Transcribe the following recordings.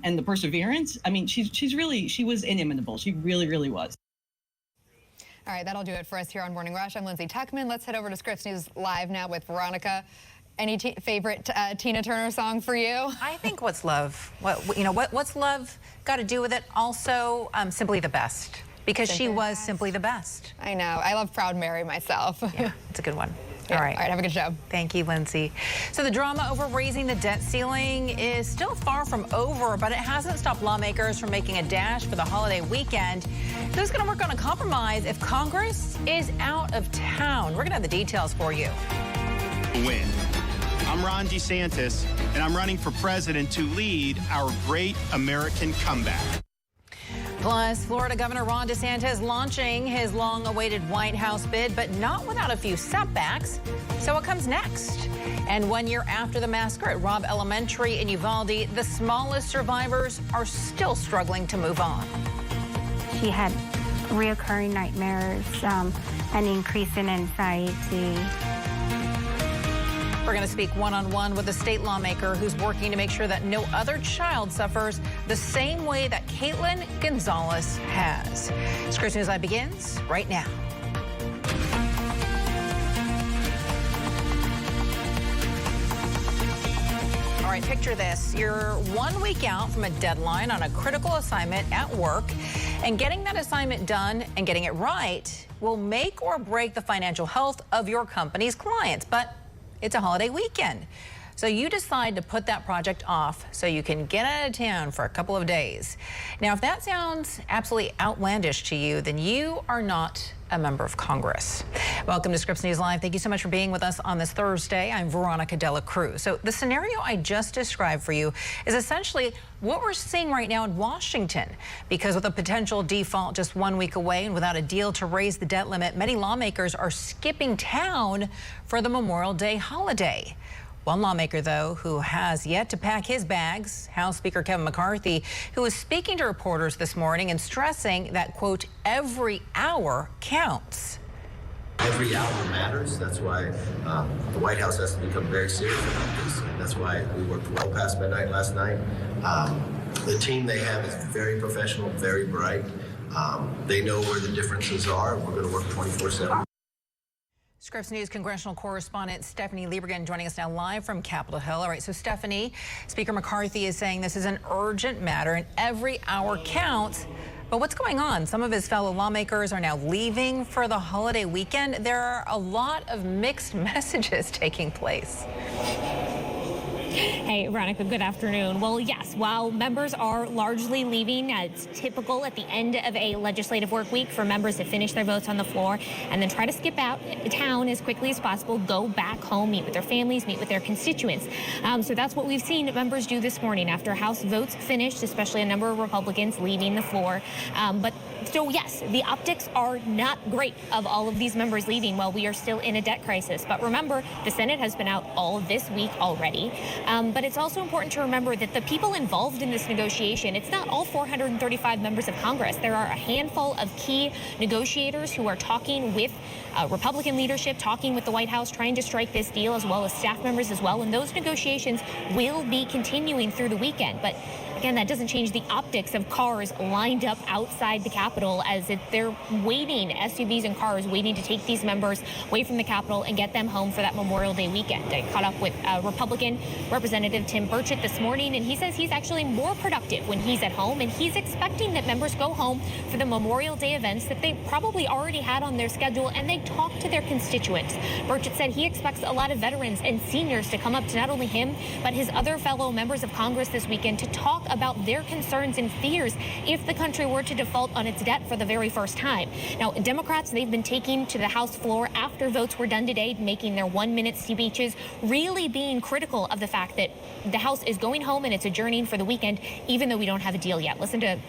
and the perseverance. I mean, she was inimitable. She really, really was. All right, that'll do it for us here on Morning Rush. I'm Lindsay Tuckman. Let's head over to Scripps News Live now with Veronica. Any favorite Tina Turner song for you? I think What's Love? What's Love got to do with it? Also, Simply the Best, because she was simply the best. I know. I love Proud Mary myself. Yeah, it's a good one. Yeah. All right. All right, have a good show. Thank you, Lindsay. So the drama over raising the debt ceiling is still far from over, but it hasn't stopped lawmakers from making a dash for the holiday weekend. Who's going to work on a compromise if Congress is out of town? We're going to have the details for you. Win. I'm Ron DeSantis, and I'm running for president to lead our great American comeback. Plus, Florida Governor Ron DeSantis launching his long-awaited White House bid, but not without a few setbacks. So what comes next? And 1 year after the massacre at Robb Elementary in Uvalde, the smallest survivors are still struggling to move on. She had reoccurring nightmares, an increase in anxiety. We're going to speak one-on-one with a state lawmaker who's working to make sure that no other child suffers the same way that Caitlin Gonzalez has. Scripps News Live begins right now. All right, picture this. You're 1 week out from a deadline on a critical assignment at work, and getting that assignment done and getting it right will make or break the financial health of your company's clients. But it's a holiday weekend, so you decide to put that project off so you can get out of town for a couple of days. Now, if that sounds absolutely outlandish to you, then you are not a member of Congress. Welcome to Scripps News Live. Thank you so much for being with us on this Thursday. I'm Veronica Cruz. So the scenario I just described for you is essentially what we're seeing right now in Washington, because with a potential default just 1 week away and without a deal to raise the debt limit, many lawmakers are skipping town for the Memorial Day holiday. One lawmaker, though, who has yet to pack his bags, House Speaker Kevin McCarthy, who was speaking to reporters this morning and stressing that, quote, every hour counts. Every hour matters. That's why the White House has to become very serious about this. And that's why we worked well past midnight last night. The team they have is very professional, very bright. They know where the differences are. We're going to work 24/7. Scripps News congressional correspondent Stephanie Liebergen joining us now live from Capitol Hill. All right, so Stephanie, Speaker McCarthy is saying this is an urgent matter and every hour counts. But what's going on? Some of his fellow lawmakers are now leaving for the holiday weekend. There are a lot of mixed messages taking place. Hey, Veronica, good afternoon. Well, yes, while members are largely leaving, it's typical at the end of a legislative work week for members to finish their votes on the floor and then try to skip out town as quickly as possible, go back home, meet with their families, meet with their constituents. So that's what we've seen members do this morning after House votes finished, especially a number of Republicans leaving the floor. So yes, the optics are not great of all of these members leaving while we are still in a debt crisis. But remember, the Senate has been out all this week already. But it's also important to remember that the people involved in this negotiation, it's not all 435 members of Congress. There are a handful of key negotiators who are talking with Republican leadership, talking with the White House, trying to strike this deal, as well as staff members as well. And those negotiations will be continuing through the weekend. But again, that doesn't change the optics of cars lined up outside the Capitol as they're waiting, SUVs and cars waiting to take these members away from the Capitol and get them home for that Memorial Day weekend. I caught up with Republican Representative Tim Burchett this morning, and he says he's actually more productive when he's at home, and he's expecting that members go home for the Memorial Day events that they probably already had on their schedule, and they talk to their constituents. Burchett said he expects a lot of veterans and seniors to come up to not only him, but his other fellow members of Congress this weekend to talk about their concerns and fears if the country were to default on its debt for the very first time. Now, Democrats, they've been taking to the House floor after votes were done today, making their 1-minute speeches, really being critical of the fact that the House is going home and it's adjourning for the weekend, even though we don't have a deal yet. Listen to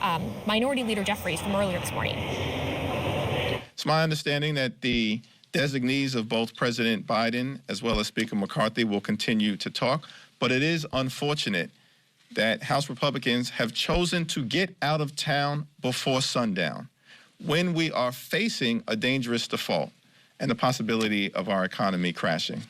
Minority Leader Jeffries from earlier this morning. It's my understanding that the designees of both President Biden as well as Speaker McCarthy will continue to talk, but it is unfortunate that House Republicans have chosen to get out of town before sundown when we are facing a dangerous default and the possibility of our economy crashing.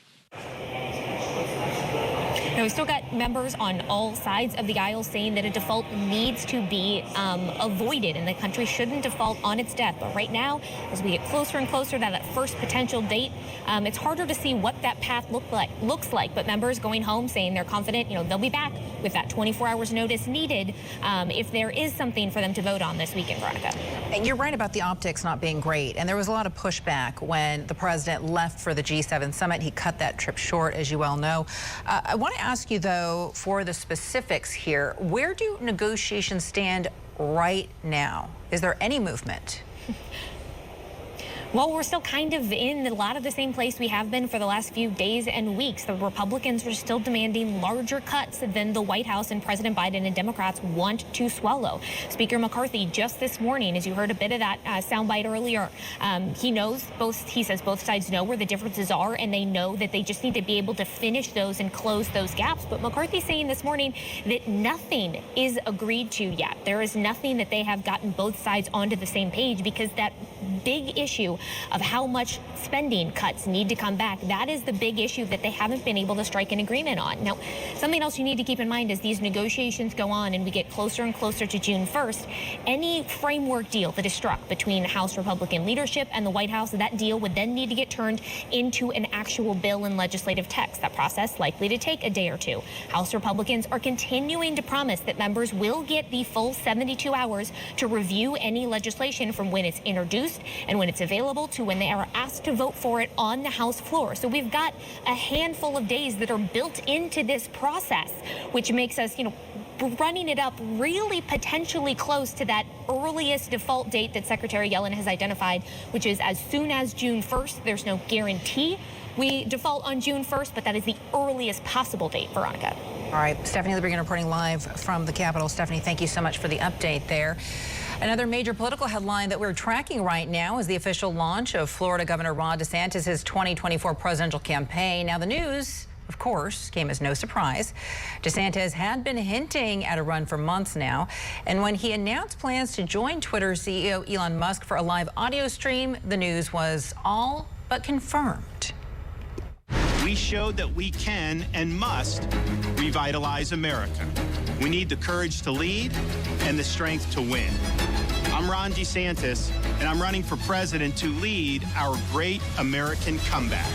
Now, we've still got members on all sides of the aisle saying that a default needs to be avoided and the country shouldn't default on its debt. But right now, as we get closer and closer to that first potential date, it's harder to see what that path looks like. But members going home saying they're confident, they'll be back with that 24 hours notice needed if there is something for them to vote on this weekend, Veronica. And you're right about the optics not being great. And there was a lot of pushback when the president left for the G7 summit. He cut that trip short, as you well know. I want to ask you, though, for the specifics here, where do negotiations stand right now? Is there any movement? Well, we're still kind of in a lot of the same place we have been for the last few days and weeks. The Republicans are still demanding larger cuts than the White House and President Biden and Democrats want to swallow. Speaker McCarthy just this morning, as you heard a bit of that soundbite earlier, he says both sides know where the differences are and they know that they just need to be able to finish those and close those gaps. But McCarthy's saying this morning that nothing is agreed to yet. There is nothing that they have gotten both sides onto the same page because that big issue of how much spending cuts need to come back, that is the big issue that they haven't been able to strike an agreement on. Now, something else you need to keep in mind as these negotiations go on and we get closer and closer to June 1st, any framework deal that is struck between House Republican leadership and the White House, that deal would then need to get turned into an actual bill in legislative text. That process likely to take a day or two. House Republicans are continuing to promise that members will get the full 72 hours to review any legislation from when it's introduced and when it's available to when they are asked to vote for it on the House floor. So we've got a handful of days that are built into this process, which makes us, running it up really potentially close to that earliest default date that Secretary Yellen has identified, which is as soon as June 1st. There's no guarantee we default on June 1st, but that is the earliest possible date, Veronica. All right, Stephanie Liebergen reporting live from the Capitol. Stephanie, thank you so much for the update there. Another major political headline that we're tracking right now is the official launch of Florida Governor Ron DeSantis' 2024 presidential campaign. Now, the news, of course, came as no surprise. DeSantis had been hinting at a run for months now, and when he announced plans to join Twitter CEO Elon Musk for a live audio stream, the news was all but confirmed. We showed that we can and must revitalize America. We need the courage to lead and the strength to win. I'm Ron DeSantis, and I'm running for president to lead our great American comeback.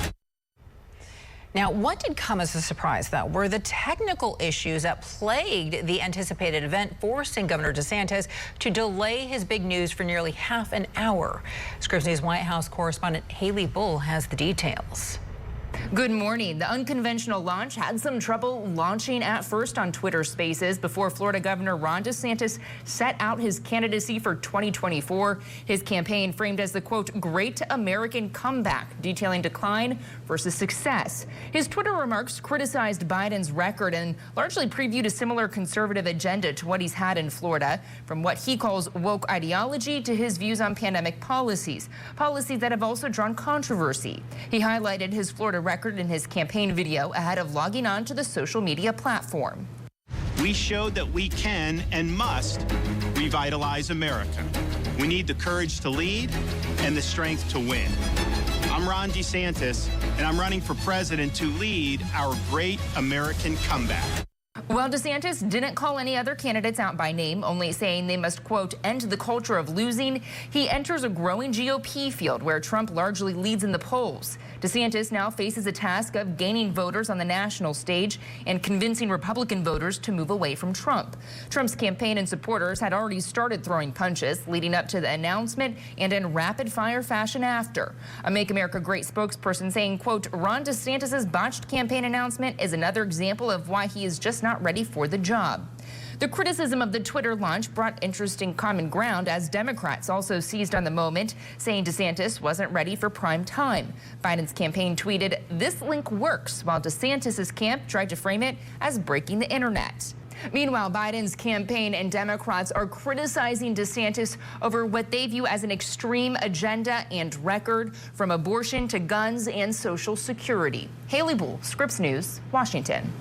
Now, what did come as a surprise, though, were the technical issues that plagued the anticipated event, forcing Governor DeSantis to delay his big news for nearly half an hour. Scripps News White House correspondent Haley Bull has the details. Good morning. The unconventional launch had some trouble launching at first on Twitter Spaces before Florida Governor Ron DeSantis set out his candidacy for 2024. His campaign framed as the, quote, great American comeback, detailing decline versus success. His Twitter remarks criticized Biden's record and largely previewed a similar conservative agenda to what he's had in Florida, from what he calls woke ideology to his views on pandemic policies that have also drawn controversy. He highlighted his Florida record in his campaign video ahead of logging on to the social media platform. We showed that we can and must revitalize America. We need the courage to lead and the strength to win. I'm Ron DeSantis, and I'm running for president to lead our great American comeback. Well, DeSantis didn't call any other candidates out by name, only saying they must, quote, end the culture of losing. He enters a growing GOP field where Trump largely leads in the polls. DeSantis now faces a task of gaining voters on the national stage and convincing Republican voters to move away from Trump. Trump's campaign and supporters had already started throwing punches leading up to the announcement and in rapid-fire fashion after. A Make America Great spokesperson saying, quote, Ron DeSantis' botched campaign announcement is another example of why he is just not ready for the job. The criticism of the Twitter launch brought interesting common ground as Democrats also seized on the moment, saying DeSantis wasn't ready for prime time. Biden's campaign tweeted, this link works, while DeSantis' camp tried to frame it as breaking the internet. Meanwhile, Biden's campaign and Democrats are criticizing DeSantis over what they view as an extreme agenda and record, from abortion to guns and Social Security. Haley Bull, Scripps News, Washington.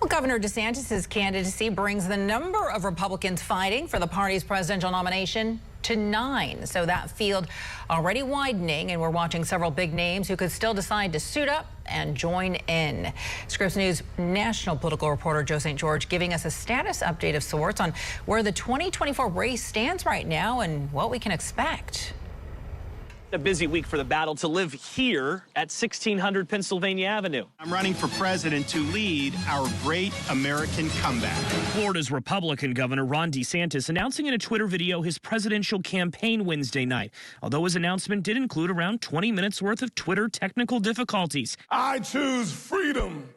Well, Governor DeSantis' candidacy brings the number of Republicans fighting for the party's presidential nomination to 9. So that field already widening, and we're watching several big names who could still decide to suit up and join in. Scripps News national political reporter Joe St. George giving us a status update of sorts on where the 2024 race stands right now and what we can expect. A busy week for the battle to live here at 1600 Pennsylvania Avenue. I'm running for president to lead our great American comeback. Florida's Republican Governor Ron DeSantis announcing in a Twitter video his presidential campaign Wednesday night, although his announcement did include around 20 minutes worth of Twitter technical difficulties. I choose freedom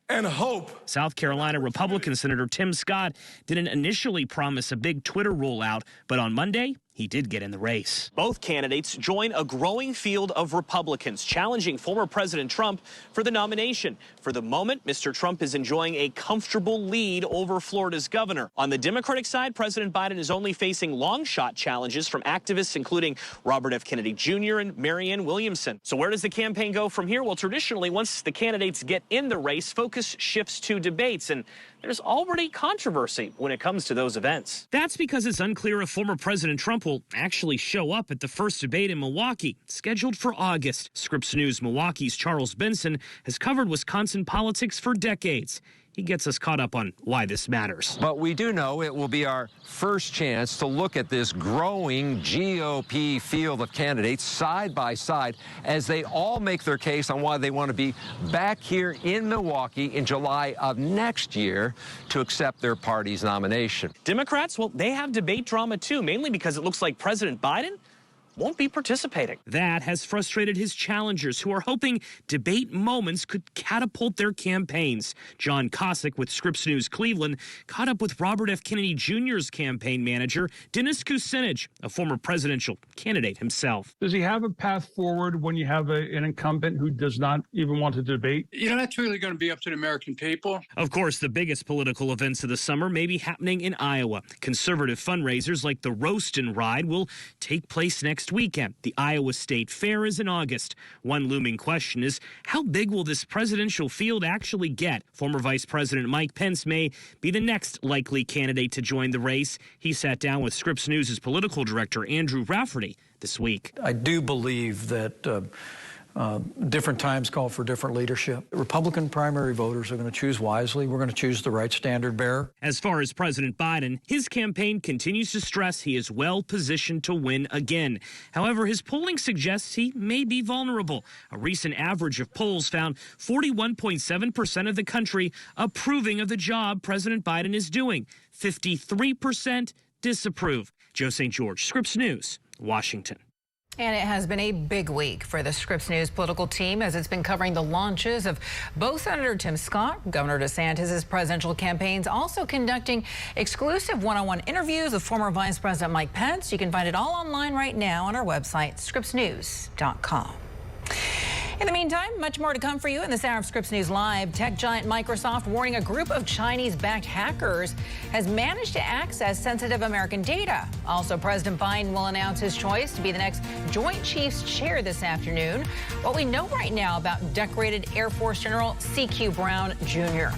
and hope. South Carolina Republican Senator Tim Scott didn't initially promise a big Twitter rollout, but on Monday, he did get in the race. Both candidates join a growing field of Republicans challenging former President Trump for the nomination. For the moment, Mr. Trump is enjoying a comfortable lead over Florida's governor. On the Democratic side, President Biden is only facing long shot challenges from activists including Robert F. Kennedy Jr. and Marianne Williamson. So where does the campaign go from here? Well, traditionally, once the candidates get in the race, focus shifts to debates, and there's already controversy when it comes to those events. That's because it's unclear if former President Trump will actually show up at the first debate in Milwaukee, scheduled for August. Scripps News Milwaukee's Charles Benson has covered Wisconsin politics for decades. He gets us caught up on why this matters. But we do know it will be our first chance to look at this growing GOP field of candidates side by side as they all make their case on why they want to be back here in Milwaukee in July of next year to accept their party's nomination. Democrats, well, they have debate drama too, mainly because it looks like President Biden won't be participating. That has frustrated his challengers, who are hoping debate moments could catapult their campaigns. John Cossack with Scripps News Cleveland caught up with Robert F. Kennedy Jr.'s campaign manager, Dennis Kucinich, a former presidential candidate himself. Does he have a path forward when you have an incumbent who does not even want to debate? You know, that's really going to be up to the American people. Of course, the biggest political events of the summer may be happening in Iowa. Conservative fundraisers like the Roast and Ride will take place next weekend. The Iowa State Fair is in August. One looming question is, how big will this presidential field actually get? Former Vice President Mike Pence may be the next likely candidate to join the race. He sat down with Scripps News' political director Andrew Rafferty this week. I do believe that different times call for different leadership. Republican primary voters are going to choose wisely. We're going to choose the right standard bearer. As far as President Biden, his campaign continues to stress he is well positioned to win again. However, his polling suggests he may be vulnerable. A recent average of polls found 41.7% of the country approving of the job President Biden is doing. 53% disapprove. Joe St. George, Scripps News, Washington. And it has been a big week for the Scripps News political team as it's been covering the launches of both Senator Tim Scott, Governor DeSantis' presidential campaigns, also conducting exclusive one-on-one interviews with former Vice President Mike Pence. You can find it all online right now on our website, scripsnews.com. In the meantime, much more to come for you in this hour of Scripps News Live. Tech giant Microsoft warning a group of Chinese-backed hackers has managed to access sensitive American data. Also, President Biden will announce his choice to be the next Joint Chiefs chair this afternoon. What we know right now about decorated Air Force General C.Q. Brown Jr.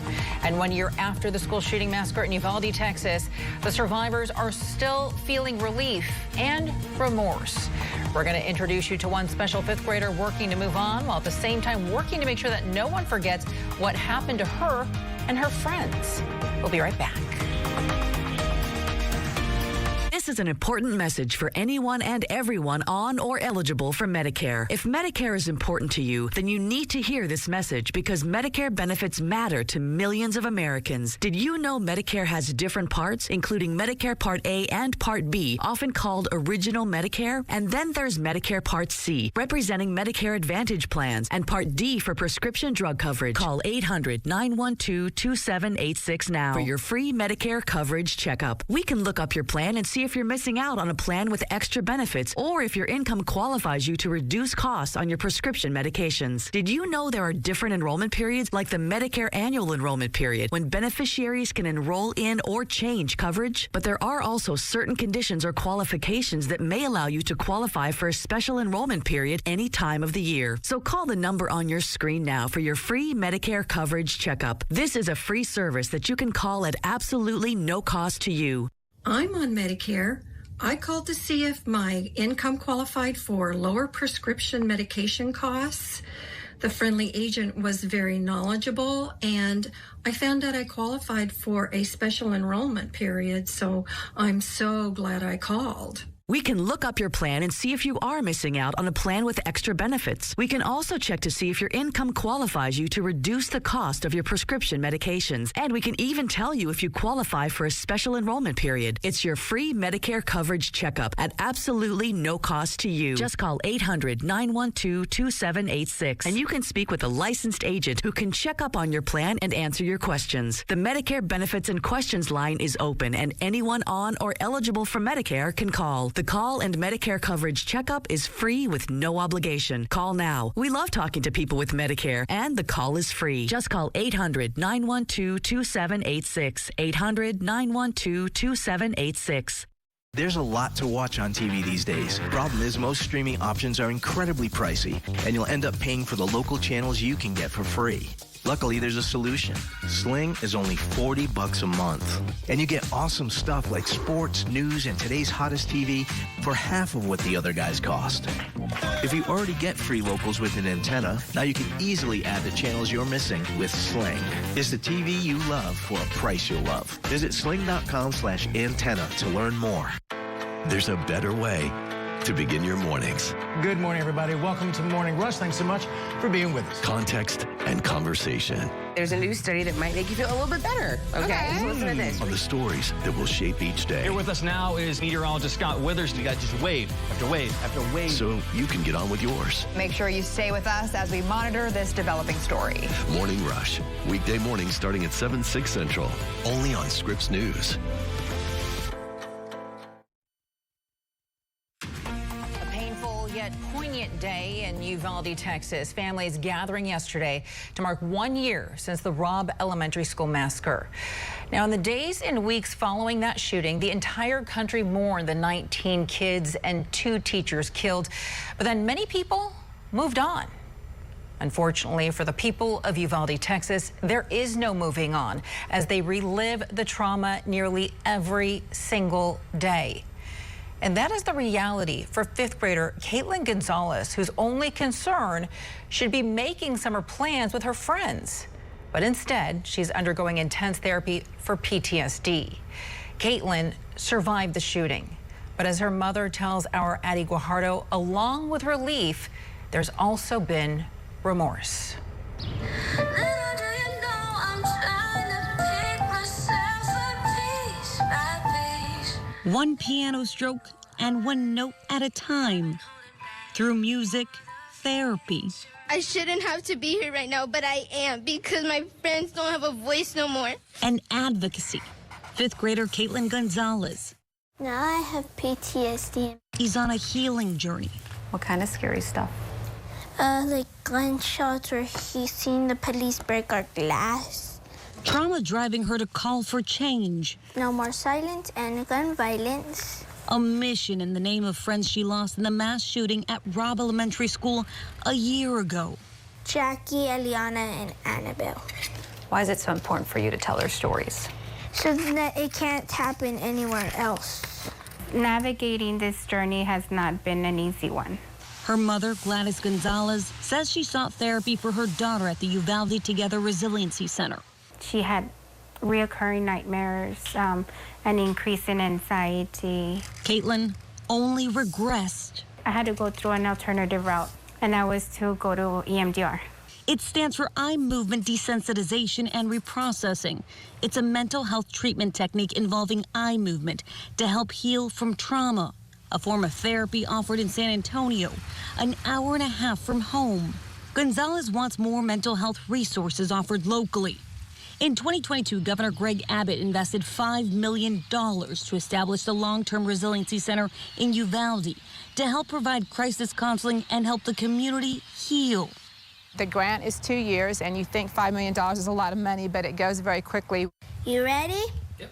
And 1 year after the school shooting massacre in Uvalde, Texas, the survivors are still feeling relief and remorse. We're going to introduce you to one special fifth grader working to move on, while at the same time working to make sure that no one forgets what happened to her and her friends. We'll be right back. This is an important message for anyone and everyone on or eligible for Medicare. If Medicare is important to you, then you need to hear this message because Medicare benefits matter to millions of Americans. Did you know Medicare has different parts, including Medicare Part A and Part B, often called Original Medicare? And then there's Medicare Part C, representing Medicare Advantage plans, and Part D for prescription drug coverage. Call 800-912-2786 now for your free Medicare coverage checkup. We can look up your plan and see if you're missing out on a plan with extra benefits or if your income qualifies you to reduce costs on your prescription medications. Did you know there are different enrollment periods, like the Medicare annual enrollment period, when beneficiaries can enroll in or change coverage? But there are also certain conditions or qualifications that may allow you to qualify for a special enrollment period any time of the year. So call the number on your screen now for your free Medicare coverage checkup. This is a free service that you can call at absolutely no cost to you. I'm on Medicare. I called to see if my income qualified for lower prescription medication costs. The friendly agent was very knowledgeable, and I found out I qualified for a special enrollment period, so I'm so glad I called. We can look up your plan and see if you are missing out on a plan with extra benefits. We can also check to see if your income qualifies you to reduce the cost of your prescription medications. And we can even tell you if you qualify for a special enrollment period. It's your free Medicare coverage checkup at absolutely no cost to you. Just call 800-912-2786 and you can speak with a licensed agent who can check up on your plan and answer your questions. The Medicare Benefits and Questions line is open and anyone on or eligible for Medicare can call. The call and Medicare coverage checkup is free with no obligation. Call now. We love talking to people with Medicare, and the call is free. Just call 800-912-2786. 800-912-2786. There's a lot to watch on TV these days. Problem is, most streaming options are incredibly pricey, and you'll end up paying for the local channels you can get for free. Luckily, there's a solution. Sling is only $40 a month. And you get awesome stuff like sports, news, and today's hottest TV for half of what the other guys cost. If you already get free locals with an antenna, now you can easily add the channels you're missing with Sling. It's the TV you love for a price you'll love. Visit sling.com/antenna to learn more. There's a better way to begin your mornings. Good morning, everybody. Welcome to Morning Rush. Thanks so much for being with us. Context and conversation. There's a new study that might make you feel a little bit better. Okay. Listen to this. On the stories that will shape each day. Here with us now is meteorologist Scott Withers. You got just wave after wave after wave. So you can get on with yours. Make sure you stay with us as we monitor this developing story. Morning Rush. Weekday mornings starting at 7/6 Central. Only on Scripps News. Yet poignant day in Uvalde, Texas. Families gathering yesterday to mark 1 year since the Robb Elementary School massacre. Now, in the days and weeks following that shooting, the entire country mourned the 19 kids and 2 teachers killed. But then many people moved on. Unfortunately for the people of Uvalde, Texas, there is no moving on as they relive the trauma nearly every single day. And that is the reality for 5th grader Caitlin Gonzalez, whose only concern should be making summer plans with her friends. But instead, she's undergoing intense therapy for PTSD. Caitlin survived the shooting. But as her mother tells our Addie Guajardo, along with relief, there's also been remorse. One piano stroke and one note at a time. Through music, therapy. I shouldn't have to be here right now, but I am because my friends don't have a voice no more. And advocacy. 5th grader Caitlin Gonzalez. Now I have PTSD. He's on a healing journey. What kind of scary stuff? Like gunshots or he's seen the police break our glass. Trauma driving her to call for change. No more silence and gun violence. A mission in the name of friends she lost in the mass shooting at Robb Elementary School a year ago. Jackie, Eliana, and Annabelle. Why is it so important for you to tell their stories? So that it can't happen anywhere else. Navigating this journey has not been an easy one. Her mother, Gladys Gonzalez, says she sought therapy for her daughter at the Uvalde Together Resiliency Center. She had reoccurring nightmares, an increase in anxiety. Caitlin only regressed. I had to go through an alternative route, and that was to go to EMDR. It stands for eye movement desensitization and reprocessing. It's a mental health treatment technique involving eye movement to help heal from trauma, a form of therapy offered in San Antonio, an hour and a half from home. Gonzalez wants more mental health resources offered locally. In 2022, Governor Greg Abbott invested $5 million to establish the Long-Term Resiliency Center in Uvalde to help provide crisis counseling and help the community heal. The grant is 2 years, and you think $5 million is a lot of money, but it goes very quickly. You ready? Yep.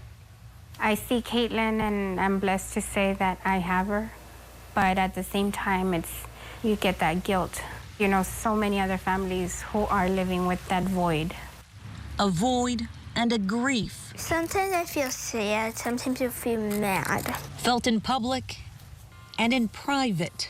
I see Caitlin, and I'm blessed to say that I have her. But at the same time, you get that guilt. You know, so many other families who are living with that void. A void and a grief. Sometimes I feel sad, sometimes I feel mad. Felt in public and in private.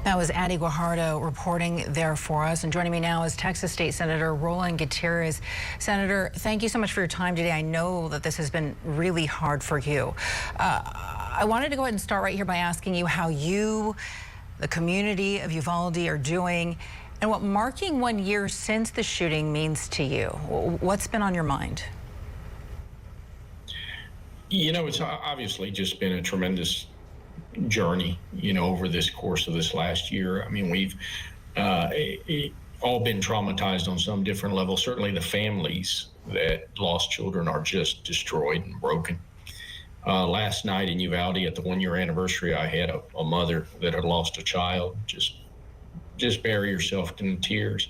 That was Addie Guajardo reporting there for us. And joining me now is Texas State Senator Roland Gutierrez. Senator, thank you so much for your time today. I know that this has been really hard for you. I wanted to go ahead and start right here by asking you how you, the community of Uvalde, are doing and what marking 1 year since the shooting means to you. What's been on your mind? You know, it's obviously just been a tremendous journey, you know, over this course of this last year. I mean, we've all been traumatized on some different level. Certainly the families that lost children are just destroyed and broken. Last night in Uvalde at the 1 year anniversary, I had a mother that had lost a child just bury herself in tears,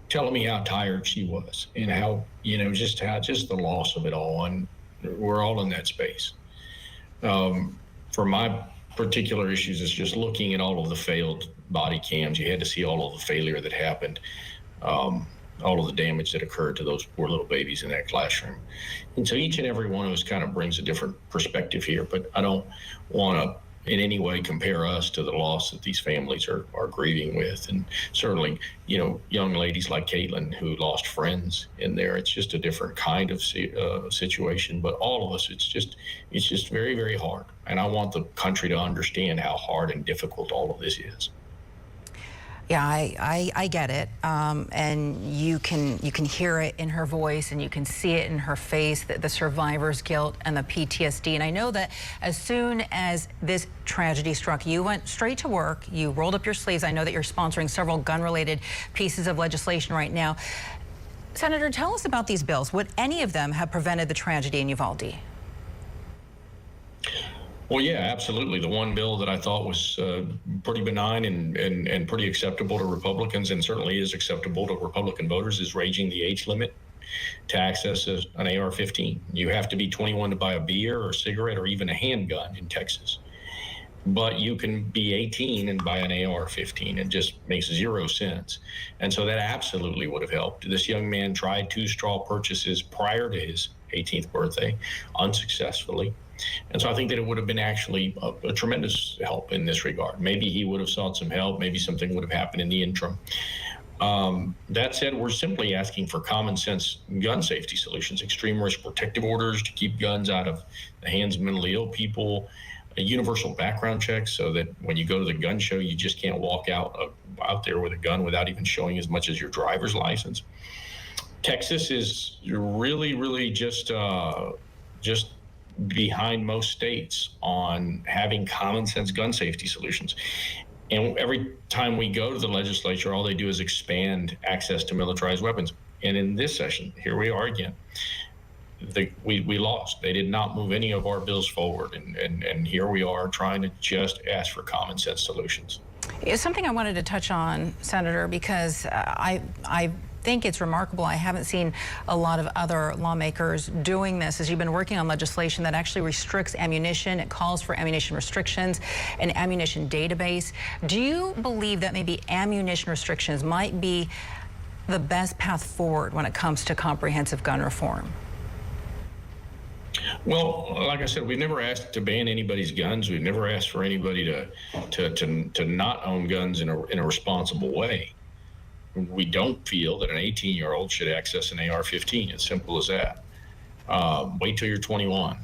telling me how tired she was and how, you know, just the loss of it all. And we're all in that space. For my particular issues, it's just looking at all of the failed body cams. You had to see all of the failure that happened, all of the damage that occurred to those poor little babies in that classroom. And so each and every one of us kind of brings a different perspective here, but I don't want to in any way compare us to the loss that these families are grieving with. And certainly, you know, young ladies like Caitlin who lost friends in there, it's just a different kind of situation. But all of us, it's just very, very hard. And I want the country to understand how hard and difficult all of this is. Yeah, I get it, and you can hear it in her voice, and you can see it in her face, the survivor's guilt and the PTSD. And I know that as soon as this tragedy struck, you went straight to work. You rolled up your sleeves. I know that you're sponsoring several gun-related pieces of legislation right now. Senator, tell us about these bills. Would any of them have prevented the tragedy in Uvalde? Well, yeah, absolutely. The one bill that I thought was pretty benign and pretty acceptable to Republicans, and certainly is acceptable to Republican voters, is raising the age limit to access an AR-15. You have to be 21 to buy a beer or a cigarette or even a handgun in Texas. But you can be 18 and buy an AR-15. It just makes zero sense. And so that absolutely would have helped. This young man tried 2 straw purchases prior to his 18th birthday, unsuccessfully. And so I think that it would have been actually a tremendous help in this regard. Maybe he would have sought some help. Maybe something would have happened in the interim. That said, we're simply asking for common sense gun safety solutions, extreme risk protective orders to keep guns out of the hands of mentally ill people, a universal background check so that when you go to the gun show, you just can't walk out there with a gun without even showing as much as your driver's license. Texas is really, really just behind most states on having common sense gun safety solutions. And every time we go to the legislature, all they do is expand access to militarized weapons. And in this session, here we are again. We lost. They did not move any of our bills forward. And here we are trying to just ask for common sense solutions. It's something I wanted to touch on, Senator, because I think it's remarkable. I haven't seen a lot of other lawmakers doing this. As you've been working on legislation that actually restricts ammunition, it calls for ammunition restrictions, an ammunition database. Do you believe that maybe ammunition restrictions might be the best path forward when it comes to comprehensive gun reform? Well, like I said, we've never asked to ban anybody's guns. We've never asked for anybody to not own guns in a responsible way. We don't feel that an 18-year-old should access an AR-15. As simple as that. Wait till you're 21,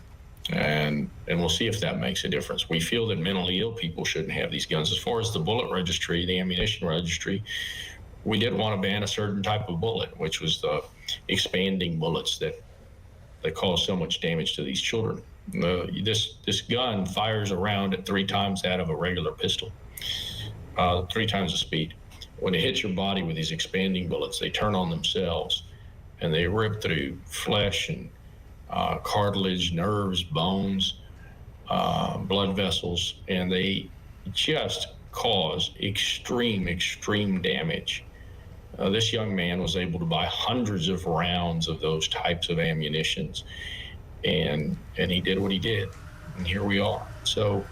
and we'll see if that makes a difference. We feel that mentally ill people shouldn't have these guns. As far as the bullet registry, the ammunition registry, we did want to ban a certain type of bullet, which was the expanding bullets that cause so much damage to these children. This gun fires a round at 3 times that of a regular pistol, 3 times the speed. When it hits your body with these expanding bullets, they turn on themselves and they rip through flesh and cartilage, nerves, bones, blood vessels, and they just cause extreme damage. This young man was able to buy hundreds of rounds of those types of ammunitions, and he did what he did, and here we are. So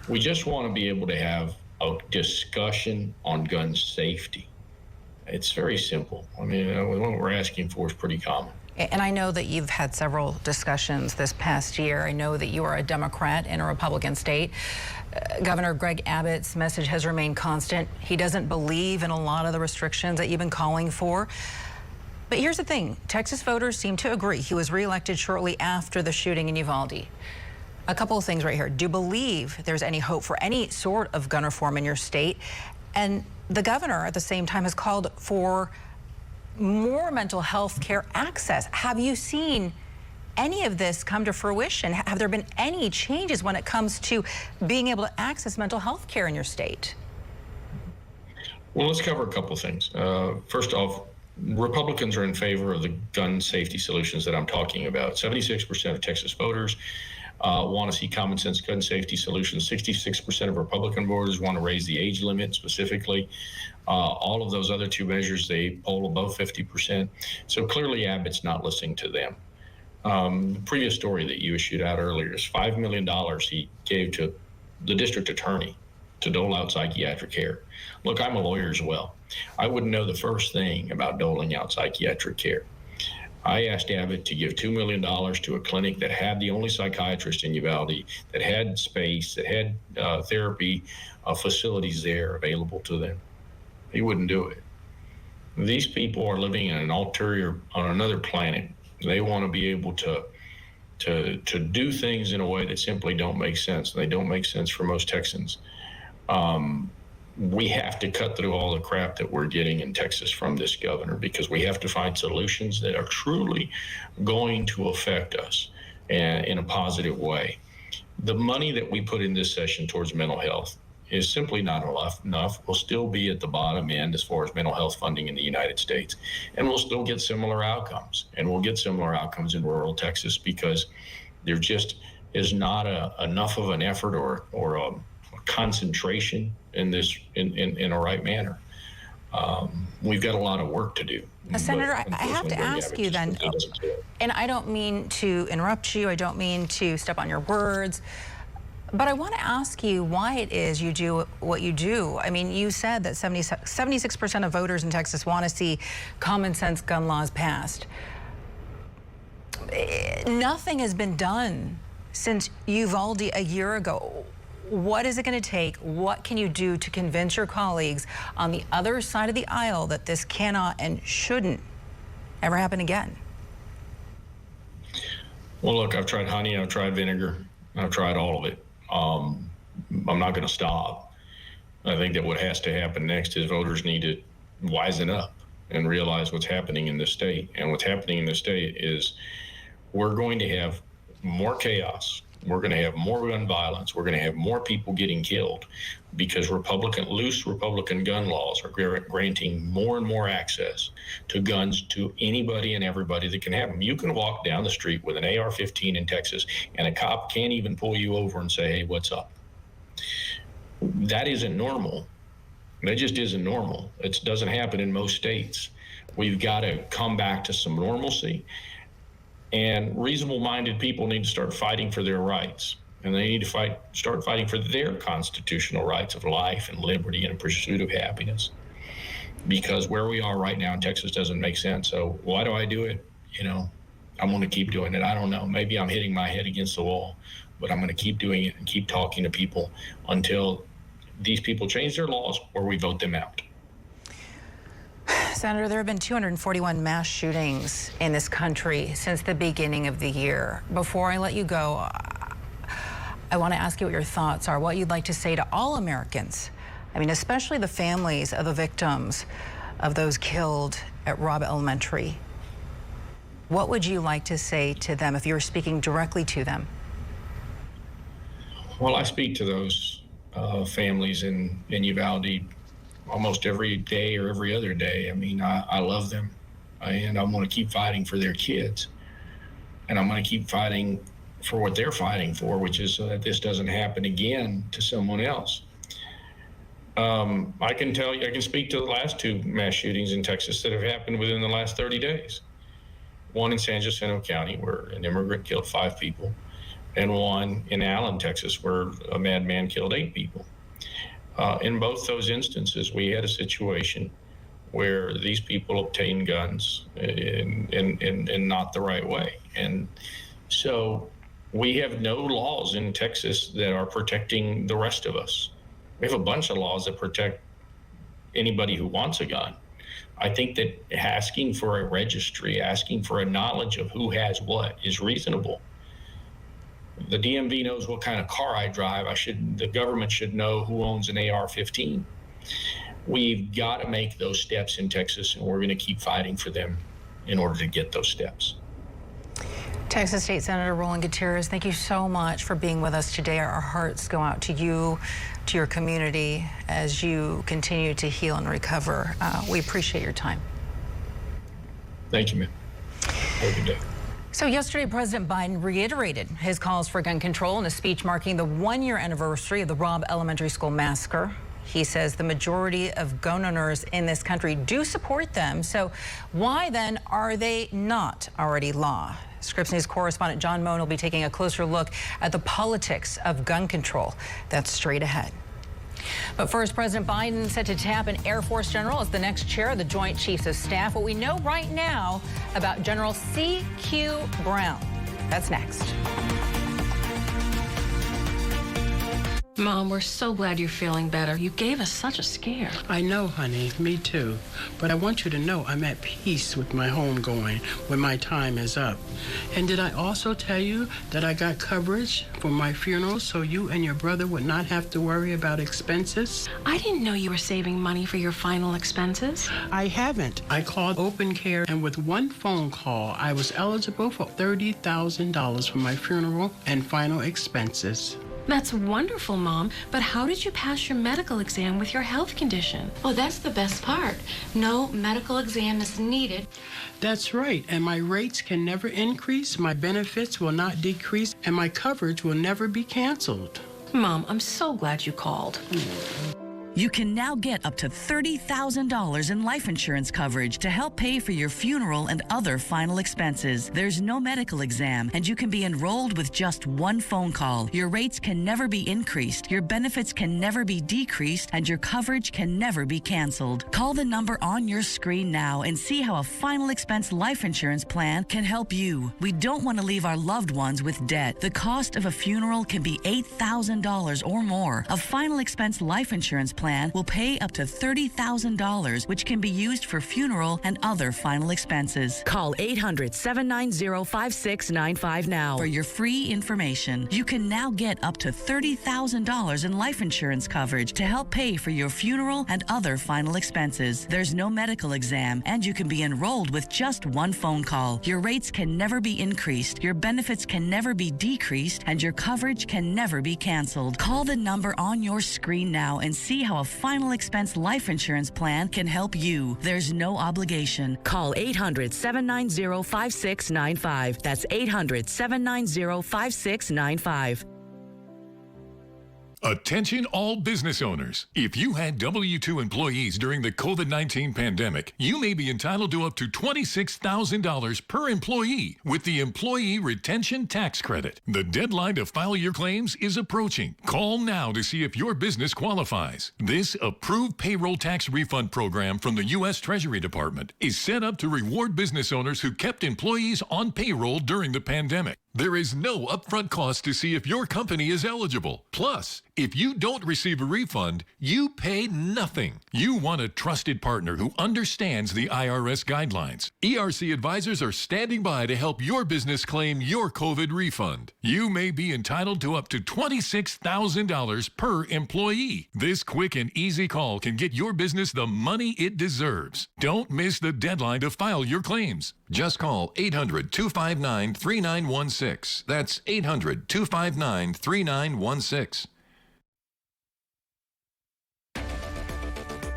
we just want to be able to have a discussion on gun safety. It's very simple. I mean, what we're asking for is pretty common. And I know that you've had several discussions this past year. I know that you are a Democrat in a Republican state. Governor Greg Abbott's message has remained constant. He doesn't believe in a lot of the restrictions that you've been calling for. But here's the thing. Texas voters seem to agree. He was reelected shortly after the shooting in Uvalde. A couple of things right here. Do you believe there's any hope for any sort of gun reform in your state? And the governor at the same time has called for more mental health care access. Have you seen any of this come to fruition? Have there been any changes when it comes to being able to access mental health care in your state? Well, let's cover a couple of things. First off, Republicans are in favor of the gun safety solutions that I'm talking about. 76% of Texas voters want to see common sense gun safety solutions. 66% of Republican voters want to raise the age limit specifically. All of those other two measures, they poll above 50%. So clearly Abbott's not listening to them. The previous story that you issued out earlier is $5 million he gave to the district attorney to dole out psychiatric care. Look, I'm a lawyer as well. I wouldn't know the first thing about doling out psychiatric care. I asked Abbott to give $2 million to a clinic that had the only psychiatrist in Uvalde, that had space, that had therapy facilities there available to them. He wouldn't do it. These people are living in an on another planet. They want to be able to do things in a way that simply don't make sense. They don't make sense for most Texans. We have to cut through all the crap that we're getting in Texas from this governor, because we have to find solutions that are truly going to affect us in a positive way. The money that we put in this session towards mental health is simply not enough. We'll still be at the bottom end as far as mental health funding in the United States, and we'll still get similar outcomes. And we'll get similar outcomes in rural Texas because there just is not enough of an effort or a concentration in this in a right manner. We've got a lot of work to do. Senator, I have to ask you then, and I don't mean to interrupt you, I don't mean to step on your words, but I want to ask you why it is you do what you do. I mean, you said that 76% of voters in Texas want to see common sense gun laws passed. Nothing has been done since Uvalde a year ago. What is it going to take? What can you do to convince your colleagues on the other side of the aisle that this cannot and shouldn't ever happen again? Well, look, I've tried honey, I've tried vinegar, I've tried all of it. I'm not going to stop. I think that what has to happen next is voters need to wisen up and realize what's happening in this state. And what's happening in this state is we're going to have more chaos. We're going to have more gun violence. We're going to have more people getting killed because loose Republican gun laws are granting more and more access to guns to anybody and everybody that can have them. You can walk down the street with an AR-15 in Texas, and a cop can't even pull you over and say, hey, what's up? That isn't normal. That just isn't normal. It doesn't happen in most states. We've got to come back to some normalcy. And reasonable-minded people need to start fighting for their rights. And they need to start fighting for their constitutional rights of life and liberty and pursuit of happiness. Because where we are right now in Texas doesn't make sense. So why do I do it? You know, I'm going to keep doing it. I don't know. Maybe I'm hitting my head against the wall, but I'm going to keep doing it and keep talking to people until these people change their laws or we vote them out. Senator, there have been 241 mass shootings in this country since the beginning of the year. Before I let you go, I want to ask you what your thoughts are, what you'd like to say to all Americans. I mean, especially the families of the victims of those killed at Robb Elementary. What would you like to say to them if you were speaking directly to them? Well, I speak to those families in Uvalde almost every day or every other day. I mean, I love them, and I'm going to keep fighting for their kids, and I'm going to keep fighting for what they're fighting for, which is so that this doesn't happen again to someone else. I can tell you, I can speak to the last two mass shootings in Texas that have happened within the last 30 days. One in San Jacinto County, where an immigrant killed 5 people, and one in Allen, Texas, where a madman killed 8 people. In both those instances, we had a situation where these people obtained guns in not the right way. And so we have no laws in Texas that are protecting the rest of us. We have a bunch of laws that protect anybody who wants a gun. I think that asking for a registry, asking for a knowledge of who has what is reasonable. The DMV knows what kind of car I drive. The government should know who owns an AR-15. We've got to make those steps in Texas, and we're going to keep fighting for them in order to get those steps. Texas State Senator Roland Gutierrez, thank you so much for being with us today. Our hearts go out to you, to your community, as you continue to heal and recover. We appreciate your time. Thank you, ma'am. Have a good day. So yesterday, President Biden reiterated his calls for gun control in a speech marking the one-year anniversary of the Robb Elementary School massacre. He says the majority of gun owners in this country do support them. So why then are they not already law? Scripps News correspondent John Moan will be taking a closer look at the politics of gun control. That's straight ahead. But first, President Biden set to tap an Air Force general as the next chair of the Joint Chiefs of Staff. What we know right now about General C.Q. Brown. That's next. Mom, we're so glad you're feeling better. You gave us such a scare. I know, honey. Me too. But I want you to know I'm at peace with my homegoing when my time is up. And did I also tell you that I got coverage for my funeral so you and your brother would not have to worry about expenses? I didn't know you were saving money for your final expenses. I haven't. I called Open Care, and with one phone call, I was eligible for $30,000 for my funeral and final expenses. That's wonderful, Mom. But how did you pass your medical exam with your health condition? Oh, that's the best part. No medical exam is needed. That's right. And my rates can never increase, my benefits will not decrease, and my coverage will never be canceled. Mom, I'm so glad you called. You can now get up to $30,000 in life insurance coverage to help pay for your funeral and other final expenses. There's no medical exam, and you can be enrolled with just one phone call. Your rates can never be increased, your benefits can never be decreased, and your coverage can never be canceled. Call the number on your screen now and see how a final expense life insurance plan can help you. We don't want to leave our loved ones with debt. The cost of a funeral can be $8,000 or more. A final expense life insurance plan will pay up to $30,000, which can be used for funeral and other final expenses. Call 800-790-5695 now for your free information. You can now get up to $30,000 in life insurance coverage to help pay for your funeral and other final expenses. There's no medical exam, and you can be enrolled with just one phone call. Your rates can never be increased, your benefits can never be decreased, and your coverage can never be canceled. Call the number on your screen now and see how a final expense life insurance plan can help you. There's no obligation. Call 800-790-5695. That's 800-790-5695. Attention all business owners. If you had W-2 employees during the COVID-19 pandemic, you may be entitled to up to $26,000 per employee with the Employee Retention Tax Credit. The deadline to file your claims is approaching. Call now to see if your business qualifies. This approved payroll tax refund program from the U.S. Treasury Department is set up to reward business owners who kept employees on payroll during the pandemic. There is no upfront cost to see if your company is eligible. Plus, if you don't receive a refund, you pay nothing. You want a trusted partner who understands the IRS guidelines. ERC advisors are standing by to help your business claim your COVID refund. You may be entitled to up to $26,000 per employee. This quick and easy call can get your business the money it deserves. Don't miss the deadline to file your claims. Just call 800-259-3916. That's 800-259-3916.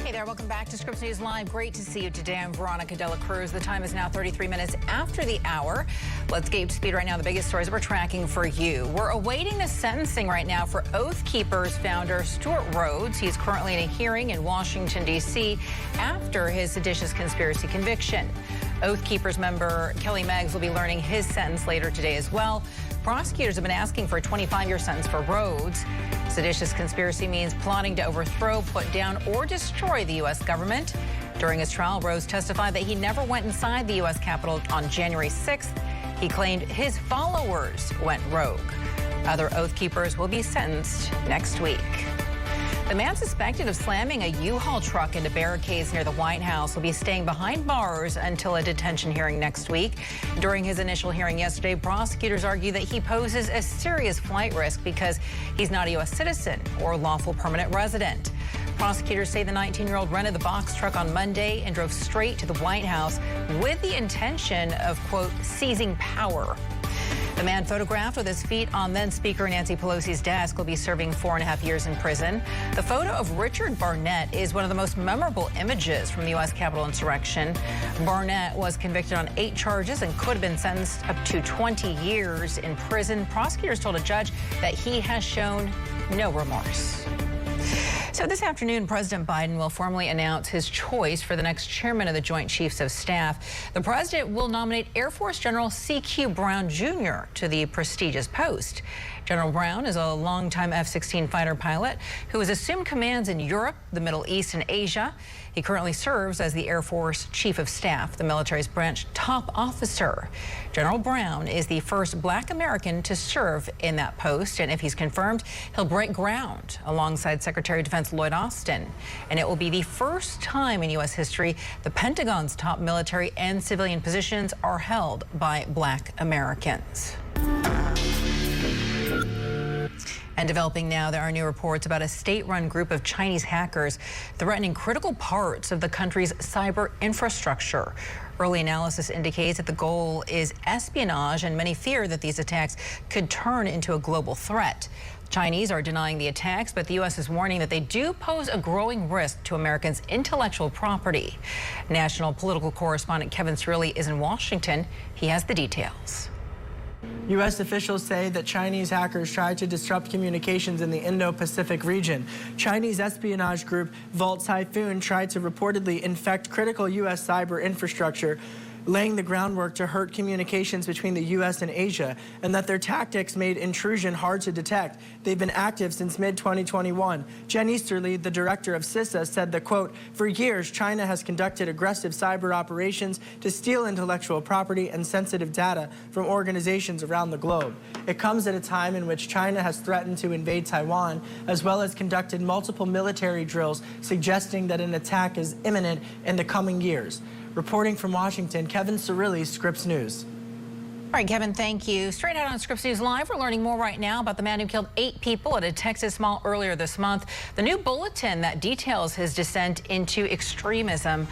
Hey there, welcome back to Scripps News Live. Great to see you today. I'm Veronica Cruz. The time is now 33 minutes after the hour. Let's get up to speed right now. The biggest stories we're tracking for you. We're awaiting the sentencing right now for Oath Keepers founder Stuart Rhodes. He's currently in a hearing in Washington, D.C. after his seditious conspiracy conviction. Oath Keepers member Kelly Meggs will be learning his sentence later today as well. Prosecutors have been asking for a 25-year sentence for Rhodes. Seditious conspiracy means plotting to overthrow, put down, or destroy the U.S. government. During his trial, Rhodes testified that he never went inside the U.S. Capitol on January 6th. He claimed his followers went rogue. Other Oath Keepers will be sentenced next week. The man suspected of slamming a U-Haul truck into barricades near the White House will be staying behind bars until a detention hearing next week. During his initial hearing yesterday, prosecutors argue that he poses a serious flight risk because he's not a U.S. citizen or lawful permanent resident. Prosecutors say the 19-year-old rented the box truck on Monday and drove straight to the White House with the intention of, quote, seizing power. The man photographed with his feet on then-Speaker Nancy Pelosi's desk will be serving 4.5 years in prison. The photo of Richard Barnett is one of the most memorable images from the U.S. Capitol insurrection. Barnett was convicted on 8 charges and could have been sentenced up to 20 years in prison. Prosecutors told a judge that he has shown no remorse. So this afternoon, President Biden will formally announce his choice for the next chairman of the Joint Chiefs of Staff. The president will nominate Air Force General C.Q. Brown Jr. to the prestigious post. General Brown is a longtime F-16 fighter pilot who has assumed commands in Europe, the Middle East, and Asia. He currently serves as the Air Force Chief of Staff, the military's branch top officer. General Brown is the first Black American to serve in that post, and if he's confirmed, he'll break ground alongside Secretary of Defense Lloyd Austin. And it will be the first time in U.S. history the Pentagon's top military and civilian positions are held by Black Americans. And developing now, there are new reports about a state-run group of Chinese hackers threatening critical parts of the country's cyber infrastructure. Early analysis indicates that the goal is espionage, and many fear that these attacks could turn into a global threat. Chinese are denying the attacks, but the U.S. is warning that they do pose a growing risk to Americans' intellectual property. National political correspondent Kevin Cirilli is in Washington. He has the details. U.S. officials say that Chinese hackers tried to disrupt communications in the Indo-Pacific region. Chinese espionage group Vault Typhoon tried to reportedly infect critical U.S. cyber infrastructure, laying the groundwork to hurt communications between the U.S. and Asia, and that their tactics made intrusion hard to detect. They've been active since mid-2021. Jen Easterly, the director of CISA, said that, quote, for years, China has conducted aggressive cyber operations to steal intellectual property and sensitive data from organizations around the globe. It comes at a time in which China has threatened to invade Taiwan, as well as conducted multiple military drills, suggesting that an attack is imminent in the coming years. Reporting from Washington, Kevin Cirilli, Scripps News. All right, Kevin, thank you. Straight out on Scripps News Live, we're learning more right now about the man who killed 8 people at a Texas mall earlier this month. The new bulletin that details his descent into extremism.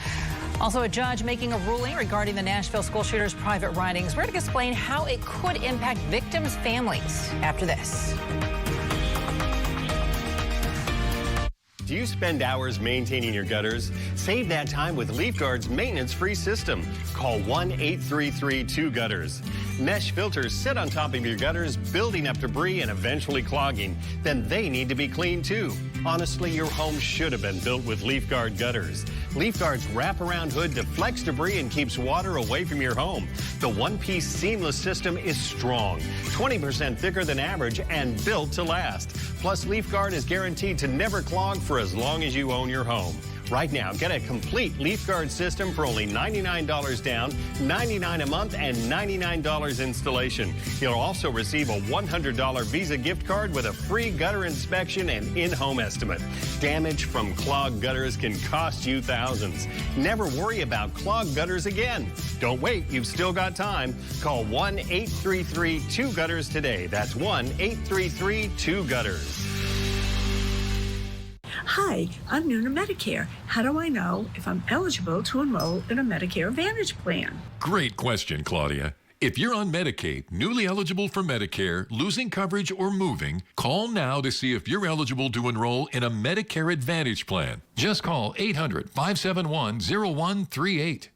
Also, a judge making a ruling regarding the Nashville school shooter's private writings. We're going to explain how it could impact victims' families after this. Do you spend hours maintaining your gutters? Save that time with LeafGuard's maintenance-free system. Call 1-833-2-GUTTERS. Mesh filters sit on top of your gutters, building up debris and eventually clogging. Then they need to be cleaned too. Honestly, your home should have been built with LeafGuard gutters. LeafGuard's wraparound hood deflects debris and keeps water away from your home. The one-piece seamless system is strong, 20% thicker than average, and built to last. Plus, LeafGuard is guaranteed to never clog for as long as you own your home. Right now, get a complete LeafGuard system for only $99 down, $99 a month, and $99 installation. You'll also receive a $100 Visa gift card with a free gutter inspection and in-home estimate. Damage from clogged gutters can cost you thousands. Never worry about clogged gutters again. Don't wait, you've still got time. Call 1-833-2-GUTTERS today. That's 1-833-2-GUTTERS. Hi, I'm new to Medicare. How do I know if I'm eligible to enroll in a Medicare Advantage plan? Great question, Claudia. If you're on Medicaid, newly eligible for Medicare, losing coverage, or moving, call now to see if you're eligible to enroll in a Medicare Advantage plan. Just call 800-571-0138.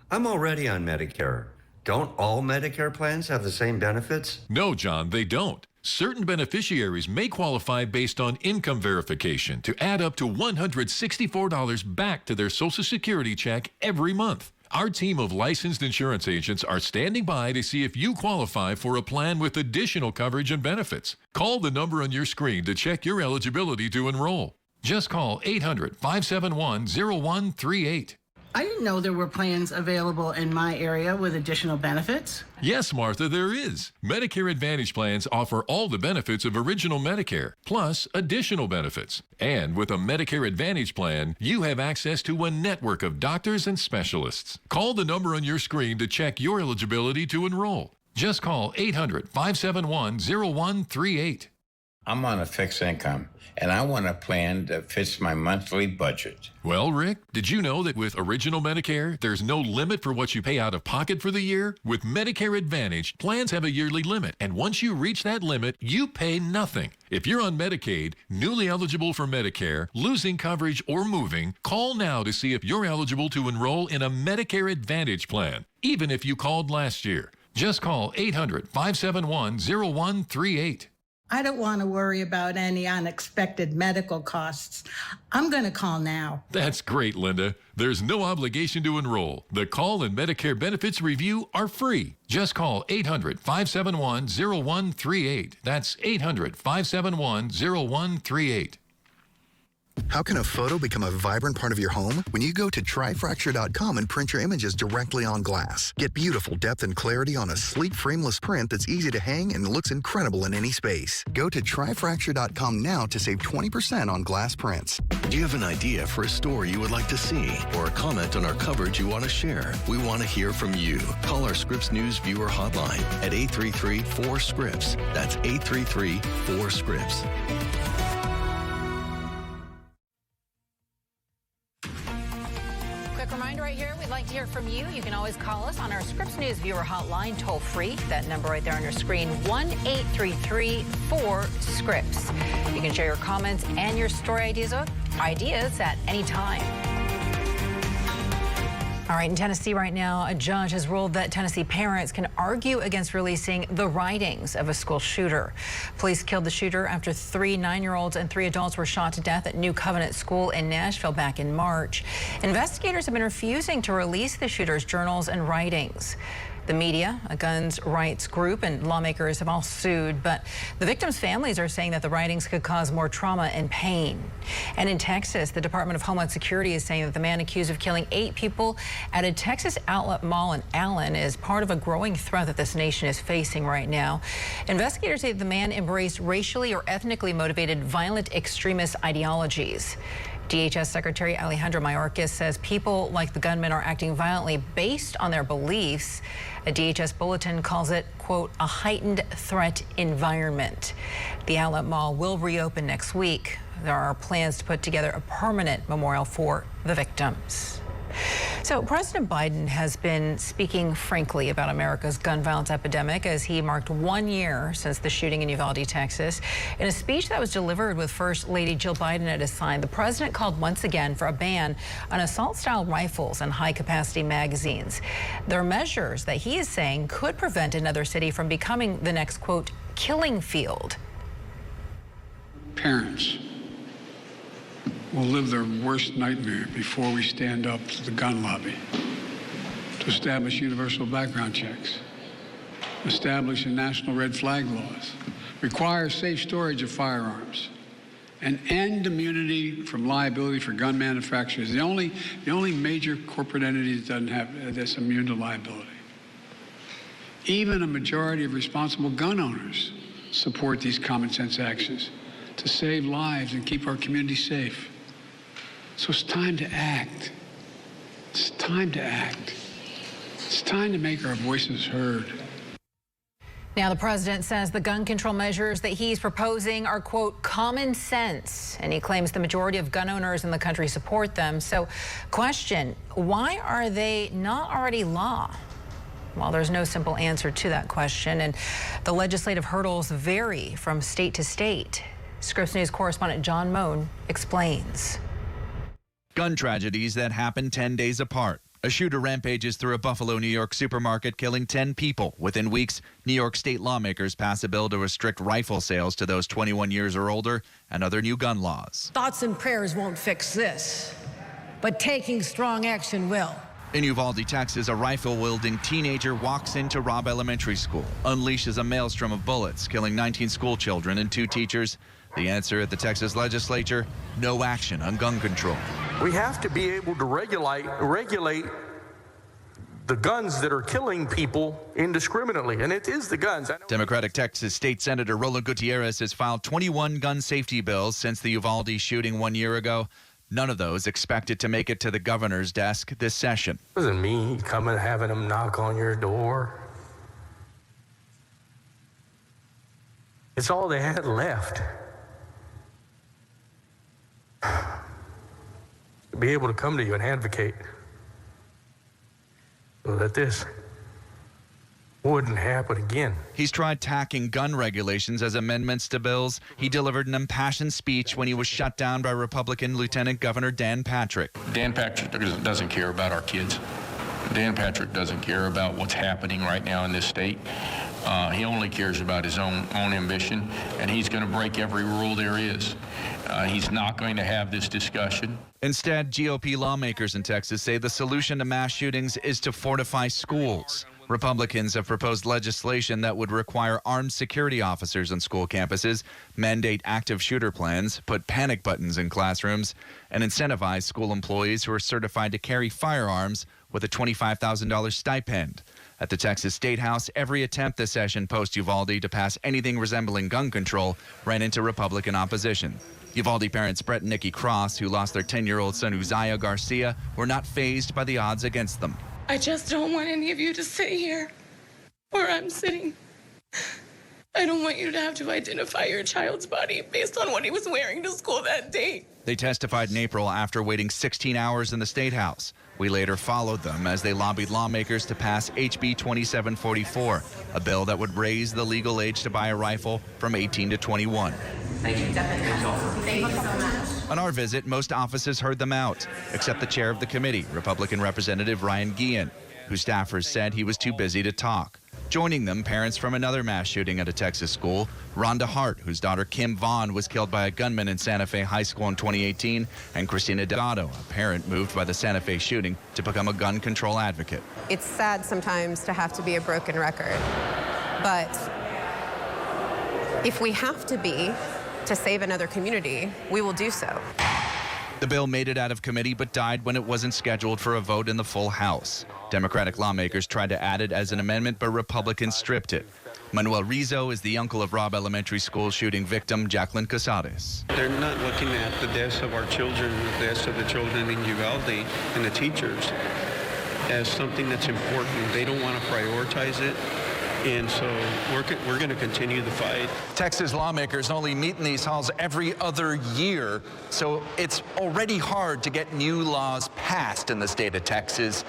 I'm already on Medicare. Don't all Medicare plans have the same benefits? No, John, they don't. Certain beneficiaries may qualify based on income verification to add up to $164 back to their Social Security check every month. Our team of licensed insurance agents are standing by to see if you qualify for a plan with additional coverage and benefits. Call the number on your screen to check your eligibility to enroll. Just call 800-571-0138. I didn't know there were plans available in my area with additional benefits. Yes, Martha, there is. Medicare Advantage plans offer all the benefits of original Medicare, plus additional benefits. And with a Medicare Advantage plan, you have access to a network of doctors and specialists. Call the number on your screen to check your eligibility to enroll. Just call 800-571-0138. I'm on a fixed income, and I want a plan that fits my monthly budget. Well, Rick, did you know that with Original Medicare, there's no limit for what you pay out of pocket for the year? With Medicare Advantage, plans have a yearly limit, and once you reach that limit, you pay nothing. If you're on Medicaid, newly eligible for Medicare, losing coverage, or moving, call now to see if you're eligible to enroll in a Medicare Advantage plan, even if you called last year. Just call 800-571-0138. I don't want to worry about any unexpected medical costs. I'm going to call now. That's great, Linda. There's no obligation to enroll. The call and Medicare benefits review are free. Just call 800-571-0138. That's 800-571-0138. How can a photo become a vibrant part of your home? When you go to tryfracture.com and print your images directly on glass. Get beautiful depth and clarity on a sleek, frameless print that's easy to hang and looks incredible in any space. Go to tryfracture.com now to save 20% on glass prints. Do you have an idea for a story you would like to see or a comment on our coverage you want to share? We want to hear from you. Call our Scripps News viewer hotline at 833-4-SCRIPPS. That's 833-4-SCRIPPS. Reminder right here, we'd like to hear from you. You can always call us on our Scripps News viewer hotline, toll free. That number right there on your screen, 1-833-4-SCRIPPS. You can share your comments and your story ideas at any time. All right, in Tennessee right now, a judge has ruled that Tennessee parents can argue against releasing the writings of a school shooter. Police killed the shooter after 3 9-year-olds and 3 adults were shot to death at New Covenant School in Nashville back in March. Investigators have been refusing to release the shooter's journals and writings. The media, a guns rights group, and lawmakers have all sued, but the victims' families are saying that the writings could cause more trauma and pain. And in Texas, the Department of Homeland Security is saying that the man accused of killing 8 people at a Texas outlet mall in Allen is part of a growing threat that this nation is facing right now. Investigators say that the man embraced racially or ethnically motivated violent extremist ideologies. DHS Secretary Alejandro Mayorkas says people like the gunman are acting violently based on their beliefs. A DHS bulletin calls it, quote, a heightened threat environment. The outlet mall will reopen next week. There are plans to put together a permanent memorial for the victims. So President Biden has been speaking frankly about America's gun violence epidemic as he marked 1 year since the shooting in Uvalde, Texas. In a speech that was delivered with First Lady Jill Biden at his side, the president called once again for a ban on assault-style rifles and high-capacity magazines. There are measures that he is saying could prevent another city from becoming the next, quote, killing field. Parents will live their worst nightmare before we stand up to the gun lobby to establish universal background checks, establish a national red flag laws, require safe storage of firearms, and end immunity from liability for gun manufacturers. The only major corporate entity that doesn't have that's immune to liability. Even a majority of responsible gun owners support these common sense actions to save lives and keep our community safe. So it's time to act. It's time to act. It's time to make our voices heard. Now, the president says the gun control measures that he's proposing are, quote, common sense, and he claims the majority of gun owners in the country support them. So, question, why are they not already law? Well, there's no simple answer to that question, and the legislative hurdles vary from state to state. Scripps News correspondent John Moan explains. Gun tragedies that happen 10 days apart. A shooter rampages through a Buffalo, New York supermarket, killing 10 people. Within weeks, New York state lawmakers pass a bill to restrict rifle sales to those 21 years or older and other new gun laws. Thoughts and prayers won't fix this, but taking strong action will. In Uvalde, Texas, a rifle-wielding teenager walks into Robb Elementary School, unleashes a maelstrom of bullets, killing 19 school children and 2 teachers. The answer at the Texas legislature, no action on gun control. We have to be able to regulate the guns that are killing people indiscriminately, and it is the guns. Democratic Texas State Senator Roland Gutierrez has filed 21 gun safety bills since the Uvalde shooting 1 year ago. None of those expected to make it to the governor's desk this session. It doesn't mean coming having them knock on your door. It's all they had left. To be able to come to you and advocate so that this wouldn't happen again. He's tried tacking gun regulations as amendments to bills. He delivered an impassioned speech when he was shut down by Republican Lieutenant Governor Dan Patrick. Dan Patrick doesn't care about our kids. Dan Patrick doesn't care about what's happening right now in this state. He only cares about his own ambition, and he's going to break every rule there is. He's not going to have this discussion. Instead, GOP lawmakers in Texas say the solution to mass shootings is to fortify schools. Republicans have proposed legislation that would require armed security officers on school campuses, mandate active shooter plans, put panic buttons in classrooms, and incentivize school employees who are certified to carry firearms with a $25,000 stipend. At the Texas State House, every attempt this session post-Uvalde to pass anything resembling gun control ran into Republican opposition. Uvalde parents Brett and Nikki Cross, who lost their 10-year-old son Uzziah Garcia, were not fazed by the odds against them. I just don't want any of you to sit here where I'm sitting. I don't want you to have to identify your child's body based on what he was wearing to school that day. They testified in April after waiting 16 hours in the State House. We later followed them as they lobbied lawmakers to pass HB 2744, a bill that would raise the legal age to buy a rifle from 18 to 21. Thank you. Thank you so much. On our visit, most offices heard them out, except the chair of the committee, Republican Representative Ryan Guillen, whose staffers said he was too busy to talk. Joining them, parents from another mass shooting at a Texas school, Rhonda Hart, whose daughter Kim Vaughn was killed by a gunman in Santa Fe High School in 2018, and Christina Delgado, a parent moved by the Santa Fe shooting to become a gun control advocate. It's sad sometimes to have to be a broken record, but if we have to be to save another community, we will do so. The bill made it out of committee but died when it wasn't scheduled for a vote in the full House. Democratic lawmakers tried to add it as an amendment, but Republicans stripped it. Manuel Rizzo is the uncle of Robb Elementary School shooting victim Jacqueline Casares. They're not looking at the deaths of our children, the deaths of the children in Uvalde and the teachers as something that's important. They don't want to prioritize it. And so we're going to continue the fight. Texas lawmakers only meet in these halls every other year, so it's already hard to get new laws passed in the state of Texas.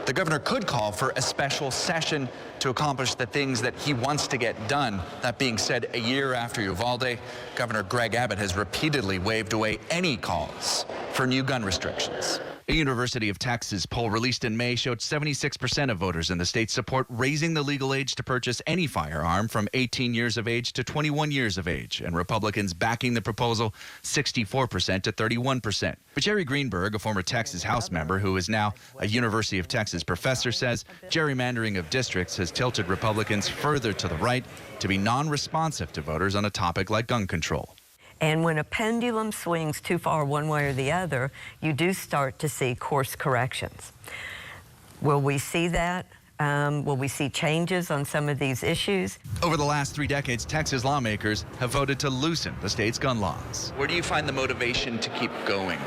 The governor could call for a special session to accomplish the things that he wants to get done. That being said, a year after Uvalde, Governor Greg Abbott has repeatedly waved away any calls for new gun restrictions. A University of Texas poll released in May showed 76% of voters in the state support raising the legal age to purchase any firearm from 18 years of age to 21 years of age, and Republicans backing the proposal 64% to 31%. But Jerry Greenberg, a former Texas House member who is now a University of Texas professor, says gerrymandering of districts has tilted Republicans further to the right to be non-responsive to voters on a topic like gun control. And when a pendulum swings too far one way or the other, you do start to see course corrections. Will we see that? Will we see changes on some of these issues? Over the last 3 decades, Texas lawmakers have voted to loosen the state's gun laws. Where do you find the motivation to keep going?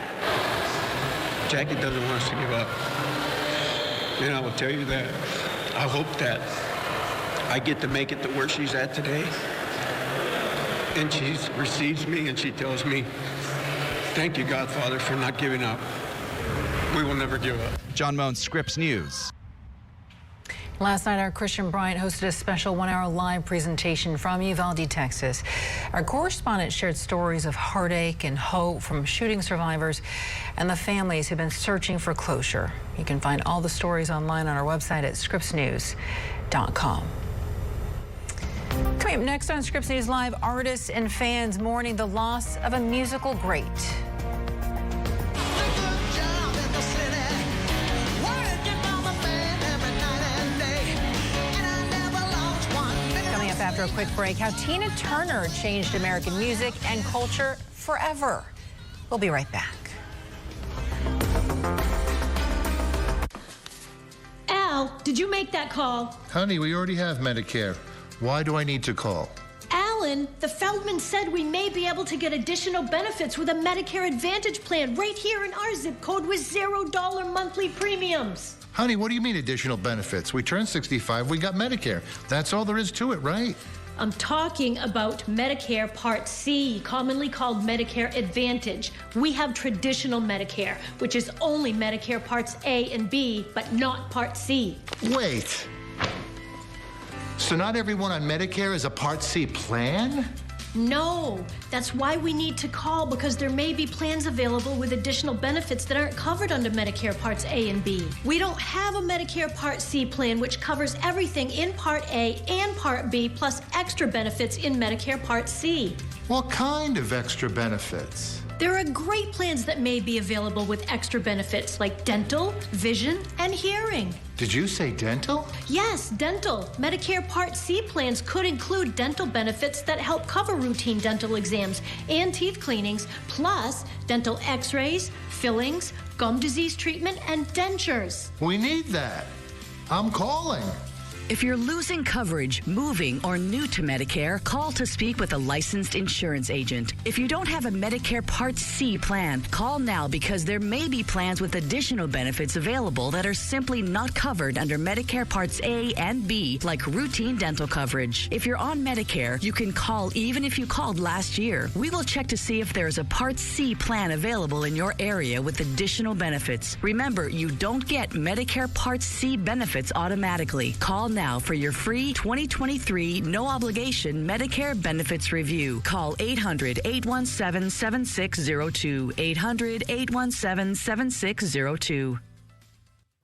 Jackie doesn't want us to give up. And I will tell you that I hope that I get to make it to where she's at today. And she receives me and she tells me, thank you, Godfather, for not giving up. We will never give up. John Moan, Scripps News. Last night, our Christian Bryant hosted a special 1-hour live presentation from Uvalde, Texas. Our correspondent shared stories of heartache and hope from shooting survivors and the families who've been searching for closure. You can find all the stories online on our website at scrippsnews.com. Coming up next on Scripps News Live, artists and fans mourning the loss of a musical great. Working after a quick break, how Tina Turner changed American music and culture forever. We'll be right back. Al, did you make that call? Honey, we already have Medicare. Why do I need to call? Alan, the Feldman said we may be able to get additional benefits with a Medicare Advantage plan right here in our zip code with $0 monthly premiums. Honey, what do you mean additional benefits? We turned 65, we got Medicare. That's all there is to it, right? I'm talking about Medicare Part C, commonly called Medicare Advantage. We have traditional Medicare, which is only Medicare Parts A and B, but not Part C. Wait. So not everyone on Medicare is a Part C plan? No, that's why we need to call, because there may be plans available with additional benefits that aren't covered under Medicare Parts A and B. We don't have a Medicare Part C plan which covers everything in Part A and Part B, plus extra benefits in Medicare Part C. What kind of extra benefits? There are great plans that may be available with extra benefits like dental, vision, and hearing. Did you say dental? Yes, dental. Medicare Part C plans could include dental benefits that help cover routine dental exams and teeth cleanings, plus dental x-rays, fillings, gum disease treatment, and dentures. We need that. I'm calling. If you're losing coverage, moving, or new to Medicare, call to speak with a licensed insurance agent. If you don't have a Medicare Part C plan, call now because there may be plans with additional benefits available that are simply not covered under Medicare Parts A and B, like routine dental coverage. If you're on Medicare, you can call even if you called last year. We will check to see if there's a Part C plan available in your area with additional benefits. Remember, you don't get Medicare Part C benefits automatically. Call now for your free 2023 no-obligation Medicare benefits review. Call 800-817-7602. 800-817-7602.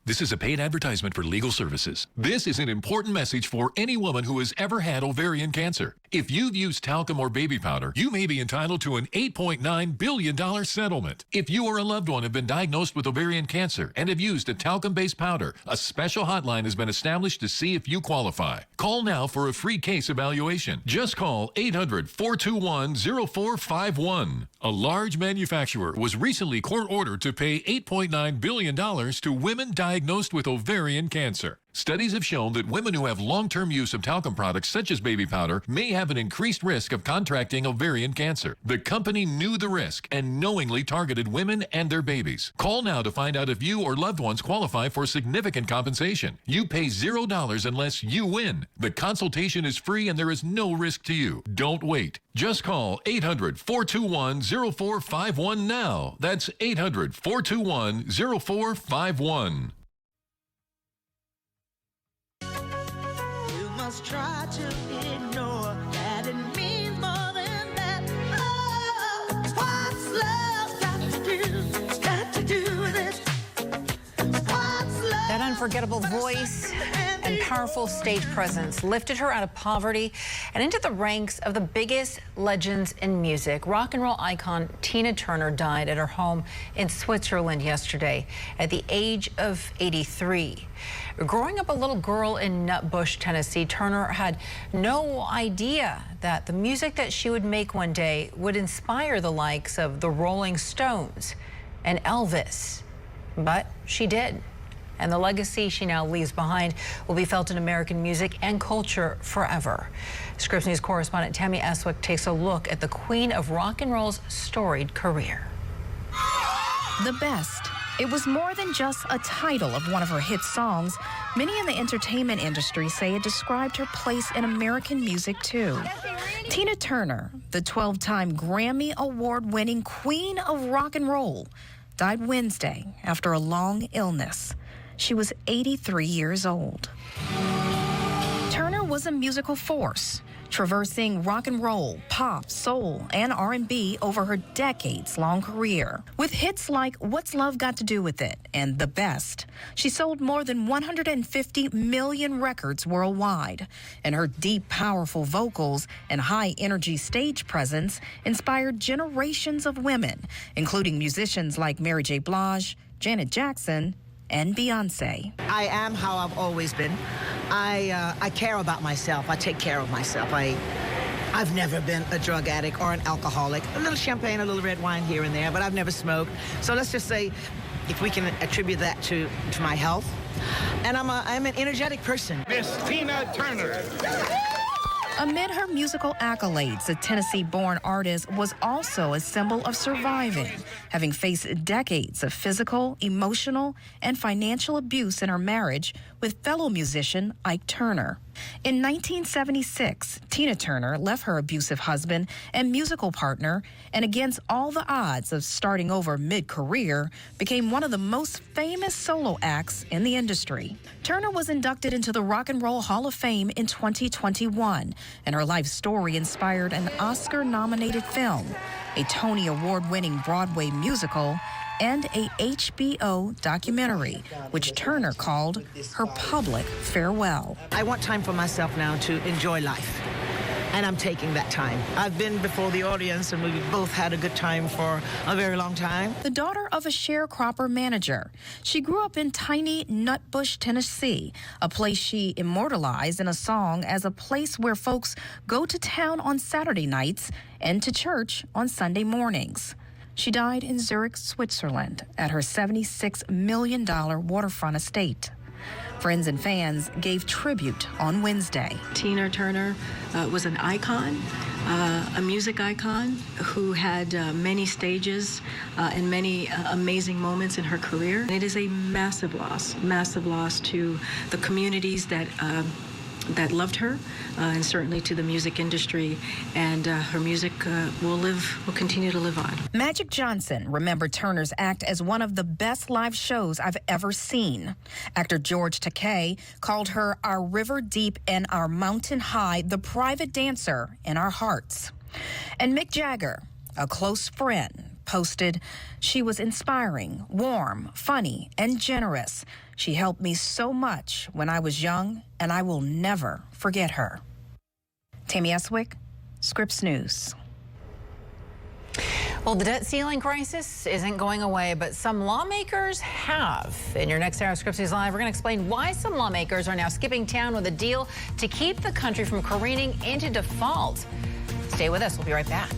This is a paid advertisement for legal services. This is an important message for any woman who has ever had ovarian cancer. If you've used talcum or baby powder, you may be entitled to an $8.9 billion settlement. If you or a loved one have been diagnosed with ovarian cancer and have used a talcum-based powder, a special hotline has been established to see if you qualify. Call now for a free case evaluation. Just call 800-421-0451. A large manufacturer was recently court-ordered to pay $8.9 billion to women diagnosed with ovarian cancer. Studies have shown that women who have long-term use of talcum products such as baby powder may have an increased risk of contracting ovarian cancer. The company knew the risk and knowingly targeted women and their babies. Call now to find out if you or loved ones qualify for significant compensation. You pay $0 unless you win. The consultation is free and there is no risk to you. Don't wait. Just call 800-421-0451 now. That's 800-421-0451. Try to ignore that it means more than that. Oh, what's love got to do with it? What's love? That unforgettable voice and powerful stage presence lifted her out of poverty and into the ranks of the biggest legends in music. Rock and roll icon Tina Turner died at her home in Switzerland yesterday at the age of 83. Growing up a little girl in Nutbush, Tennessee, Turner had no idea that the music that she would make one day would inspire the likes of the Rolling Stones and Elvis. But she did. And the legacy she now leaves behind will be felt in American music and culture forever. Scripps News correspondent Tammy Eswick takes a look at the queen of rock and roll's storied career. The best. It was more than just a title of one of her hit songs. Many in the entertainment industry say it described her place in American music, too. Tina Turner, the 12-time Grammy Award-winning queen of rock and roll, died Wednesday after a long illness. She was 83 years old. Turner was a musical force, traversing rock and roll, pop, soul, and R&B over her decades-long career. With hits like What's Love Got to Do with It and The Best, she sold more than 150 million records worldwide, and her deep, powerful vocals and high-energy stage presence inspired generations of women, including musicians like Mary J. Blige, Janet Jackson, and Beyonce. I am how I've always been. I care about myself. I take care of myself. I've never been a drug addict or an alcoholic. A little champagne, a little red wine here and there, but I've never smoked. So let's just say, if we can attribute that to my health. And I'm an energetic person. Miss Tina Turner. Amid her musical accolades, the Tennessee-born artist was also a symbol of surviving, having faced decades of physical, emotional, and financial abuse in her marriage with fellow musician Ike Turner. In 1976, Tina Turner left her abusive husband and musical partner, and against all the odds of starting over mid-career, became one of the most famous solo acts in the industry. Turner was inducted into the Rock and Roll Hall of Fame in 2021, and her life story inspired an Oscar-nominated film, a Tony Award-winning Broadway musical, and a HBO documentary, which Turner called her public farewell. I want time for myself now to enjoy life, and I'm taking that time. I've been before the audience, and we've both had a good time for a very long time. The daughter of a sharecropper manager, she grew up in tiny Nutbush, Tennessee, a place she immortalized in a song as a place where folks go to town on Saturday nights and to church on Sunday mornings. She died in Zurich, Switzerland, at her $76 million waterfront estate. Friends and fans gave tribute on Wednesday. Tina Turner was an icon, a music icon who had many stages and many amazing moments in her career. And it is a massive loss to the communities that loved her, and certainly to the music industry, and her music will continue to live on. Magic Johnson remembered Turner's act as one of the best live shows I've ever seen. Actor George Takei called her our river deep and our mountain high, the private dancer in our hearts. And Mick Jagger, a close friend, posted, "She was inspiring, warm, funny, and generous. She helped me so much when I was young, and I will never forget her." Tammy Eswick, Scripps News. Well, the debt ceiling crisis isn't going away, but some lawmakers have. In your next hour of Scripps News Live, we're going to explain why some lawmakers are now skipping town with a deal to keep the country from careening into default. Stay with us. We'll be right back.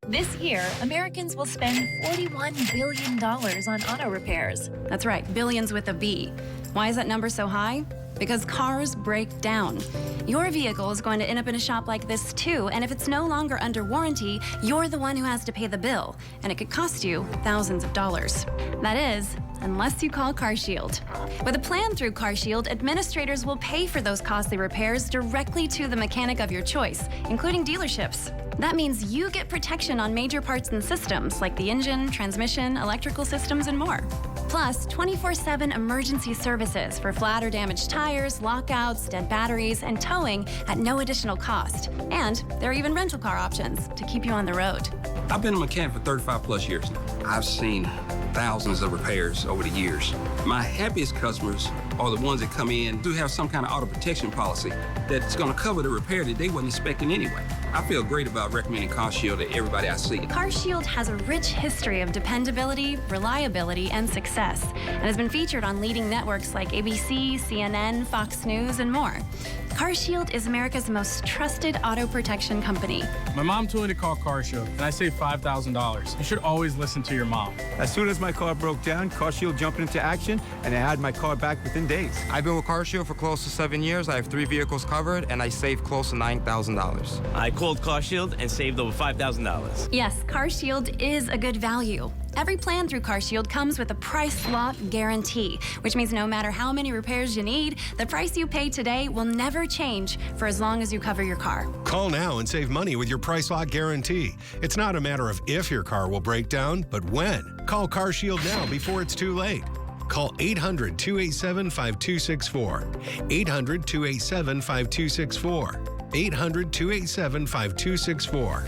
This year, Americans will spend $41 billion on auto repairs. That's right, billions with a B. Why is that number so high? Because cars break down. Your vehicle is going to end up in a shop like this too, and if it's no longer under warranty, you're the one who has to pay the bill, and it could cost you thousands of dollars. That is, unless you call CarShield. With a plan through CarShield, administrators will pay for those costly repairs directly to the mechanic of your choice, including dealerships. That means you get protection on major parts and systems like the engine, transmission, electrical systems, and more. Plus, 24/7 emergency services for flat or damaged tires, lockouts, dead batteries, and towing at no additional cost. And there are even rental car options to keep you on the road. I've been a mechanic for 35 plus years now. I've seen thousands of repairs over the years. My happiest customers are the ones that come in who have some kind of auto protection policy that's going to cover the repair that they wasn't expecting anyway. I feel great about recommending CarShield to everybody I see. CarShield has a rich history of dependability, reliability, and success, and has been featured on leading networks like ABC, CNN, Fox News, and more. CarShield is America's most trusted auto protection company. My mom told me to call CarShield, and I saved $5,000. You should always listen to your mom. As soon as my car broke down, CarShield jumped into action, and I had my car back within days. I've been with CarShield for close to 7 years. I have 3 vehicles covered, and I saved close to $9,000. I called CarShield and saved over $5,000. Yes, CarShield is a good value. Every plan through CarShield comes with a price lock guarantee, which means no matter how many repairs you need, the price you pay today will never change for as long as you cover your car. Call now and save money with your price lock guarantee. It's not a matter of if your car will break down, but when. Call CarShield now before it's too late. Call 800-287-5264. 800-287-5264. 800-287-5264.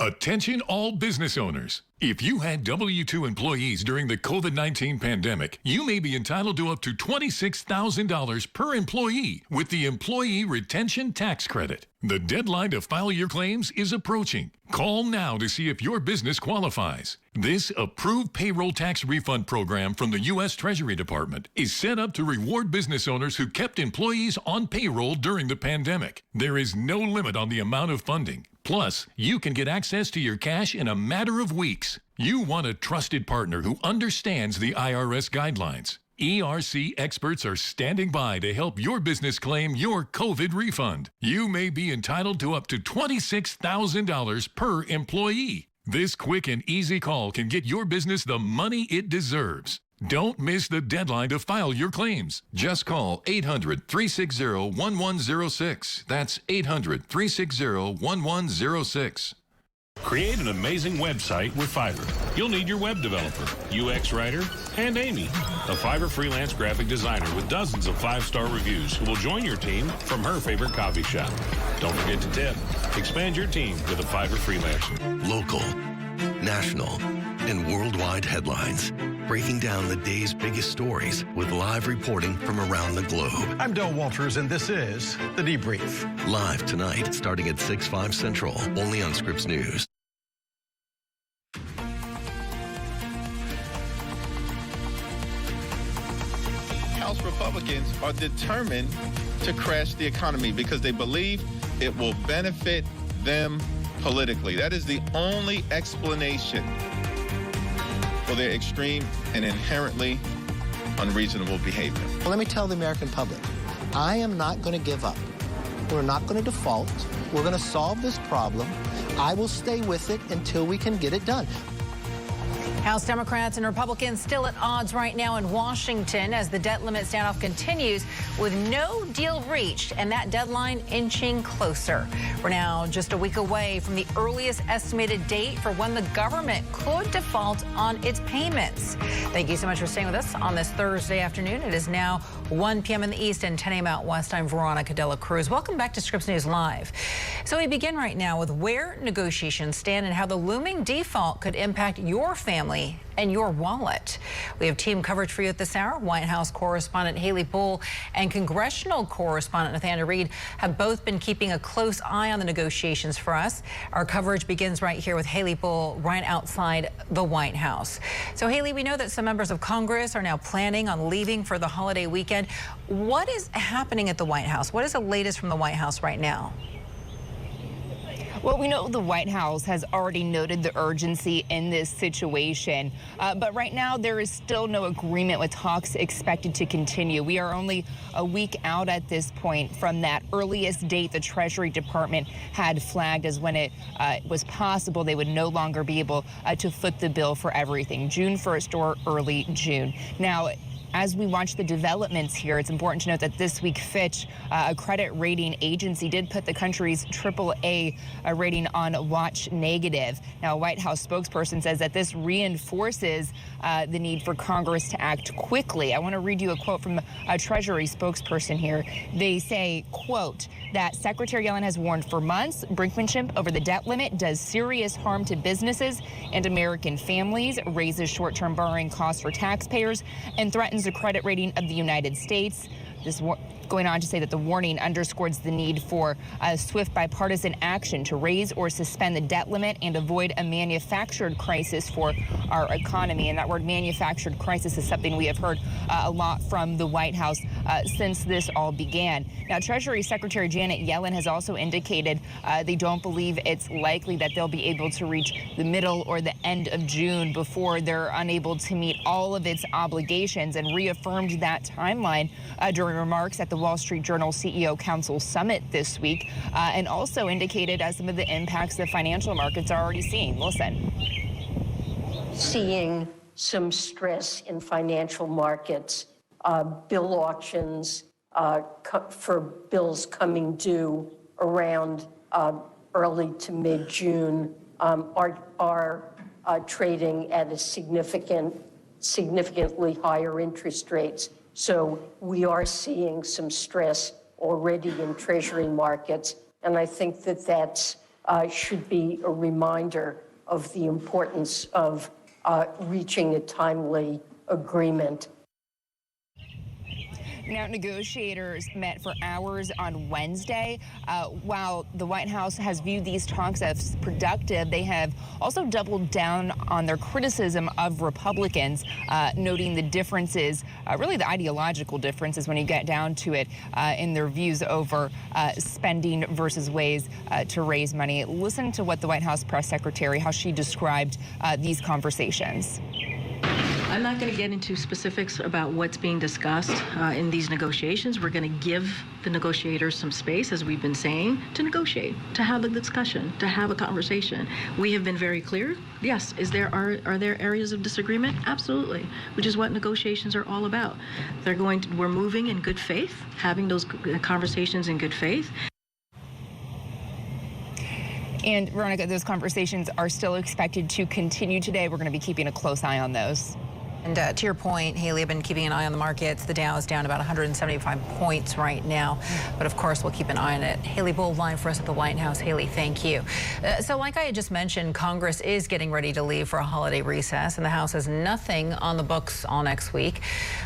Attention all business owners. If you had W-2 employees during the COVID-19 pandemic, you may be entitled to up to $26,000 per employee with the Employee Retention Tax Credit. The deadline to file your claims is approaching. Call now to see if your business qualifies. This approved payroll tax refund program from the U.S. Treasury Department is set up to reward business owners who kept employees on payroll during the pandemic. There is no limit on the amount of funding. Plus, you can get access to your cash in a matter of weeks. You want a trusted partner who understands the IRS guidelines. ERC experts are standing by to help your business claim your COVID refund. You may be entitled to up to $26,000 per employee. This quick and easy call can get your business the money it deserves. Don't miss the deadline to file your claims. Just call 800-360-1106. That's 800-360-1106. Create an amazing website with Fiverr. You'll need your web developer, UX writer, and Amy, a Fiverr freelance graphic designer with dozens of 5-star reviews who will join your team from her favorite coffee shop. Don't forget to tip. Expand your team with a Fiverr freelancer. Local, national, and worldwide headlines. Breaking down the day's biggest stories with live reporting from around the globe. I'm Del Walters, and this is The Debrief. Live tonight, starting at 6/5 Central, only on Scripps News. House Republicans are determined to crash the economy because they believe it will benefit them politically. That is the only explanation for their extreme and inherently unreasonable behavior. Well, let me tell the American public, I am not going to give up. We're not going to default. We're going to solve this problem. I will stay with it until we can get it done. House Democrats and Republicans still at odds right now in Washington as the debt limit standoff continues with no deal reached and that deadline inching closer. We're now just a week away from the earliest estimated date for when the government could default on its payments. Thank you so much for staying with us on this Thursday afternoon. It is now 1 p.m. in the East and 10 a.m. out West. I'm Veronica Cruz. Welcome back to Scripps News Live. So we begin right now with where negotiations stand and how the looming default could impact your family and your wallet. We have team coverage for you at this hour. White House correspondent Haley Bull and congressional correspondent Nathaniel Reed have both been keeping a close eye on the negotiations for us. Our coverage begins right here with Haley Bull right outside the White House. So Haley, we know that some members of Congress are now planning on leaving for the holiday weekend. What is happening at the White House? What is the latest from the White House right now? Well, we know the White House has already noted the urgency in this situation, but right now there is still no agreement with talks expected to continue. We are only a week out at this point from that earliest date the Treasury Department had flagged as when it was possible they would no longer be able to foot the bill for everything, June 1st or early June. Now, as we watch the developments here, it's important to note that this week Fitch, a credit rating agency, did put the country's AAA rating on watch negative. Now, a White House spokesperson says that this reinforces the need for Congress to act quickly. I want to read you a quote from a Treasury spokesperson here. They say, quote, that Secretary Yellen has warned for months brinkmanship over the debt limit does serious harm to businesses and American families, raises short-term borrowing costs for taxpayers, and threatens the credit rating of the United States. This going on to say that the warning underscores the need for swift bipartisan action to raise or suspend the debt limit and avoid a manufactured crisis for our economy. And that word manufactured crisis is something we have heard a lot from the White House since this all began. Now, Treasury Secretary Janet Yellen has also indicated they don't believe it's likely that they'll be able to reach the middle or the end of June before they're unable to meet all of its obligations, and reaffirmed that timeline during remarks at the Wall Street Journal CEO Council Summit this week, and also indicated some of the impacts the financial markets are already seeing. Listen. Seeing some stress in financial markets, bill auctions for bills coming due around early to mid-June are trading at a significantly higher interest rates. So we are seeing some stress already in Treasury markets, and I think that that's should be a reminder of the importance of reaching a timely agreement. Now, negotiators met for hours on Wednesday. While the White House has viewed these talks as productive, they have also doubled down on their criticism of Republicans, noting the differences, really the ideological differences when you get down to it, in their views over spending versus ways to raise money. Listen to what the White House press secretary, how she described these conversations. I'm not going to get into specifics about what's being discussed in these negotiations. We're going to give the negotiators some space, as we've been saying, to negotiate, to have a discussion, to have a conversation. We have been very clear. Yes, are there areas of disagreement? Absolutely, which is what negotiations are all about. We're moving in good faith, having those conversations in good faith. And Veronica, those conversations are still expected to continue today. We're going to be keeping a close eye on those. And to your point, Haley, I've been keeping an eye on the markets. The Dow is down about 175 points right now. But of course, we'll keep an eye on it. Haley Bull live for us at the White House. Haley, thank you. So like I had just mentioned, Congress is getting ready to leave for a holiday recess, and the House has nothing on the books all next week.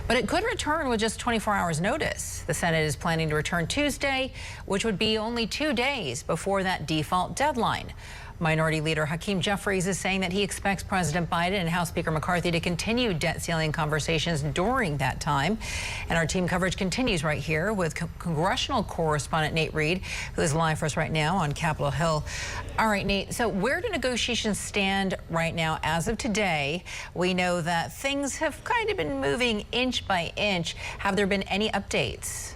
But it could return with just 24 hours notice. The Senate is planning to return Tuesday, which would be only 2 days before that default deadline. Minority Leader Hakeem Jeffries is saying that he expects President Biden and House Speaker McCarthy to continue debt ceiling conversations during that time. And our team coverage continues right here with congressional correspondent Nate Reed, who is live for us right now on Capitol Hill. All right, Nate, so where do negotiations stand right now as of today? We know that things have kind of been moving inch by inch. Have there been any updates?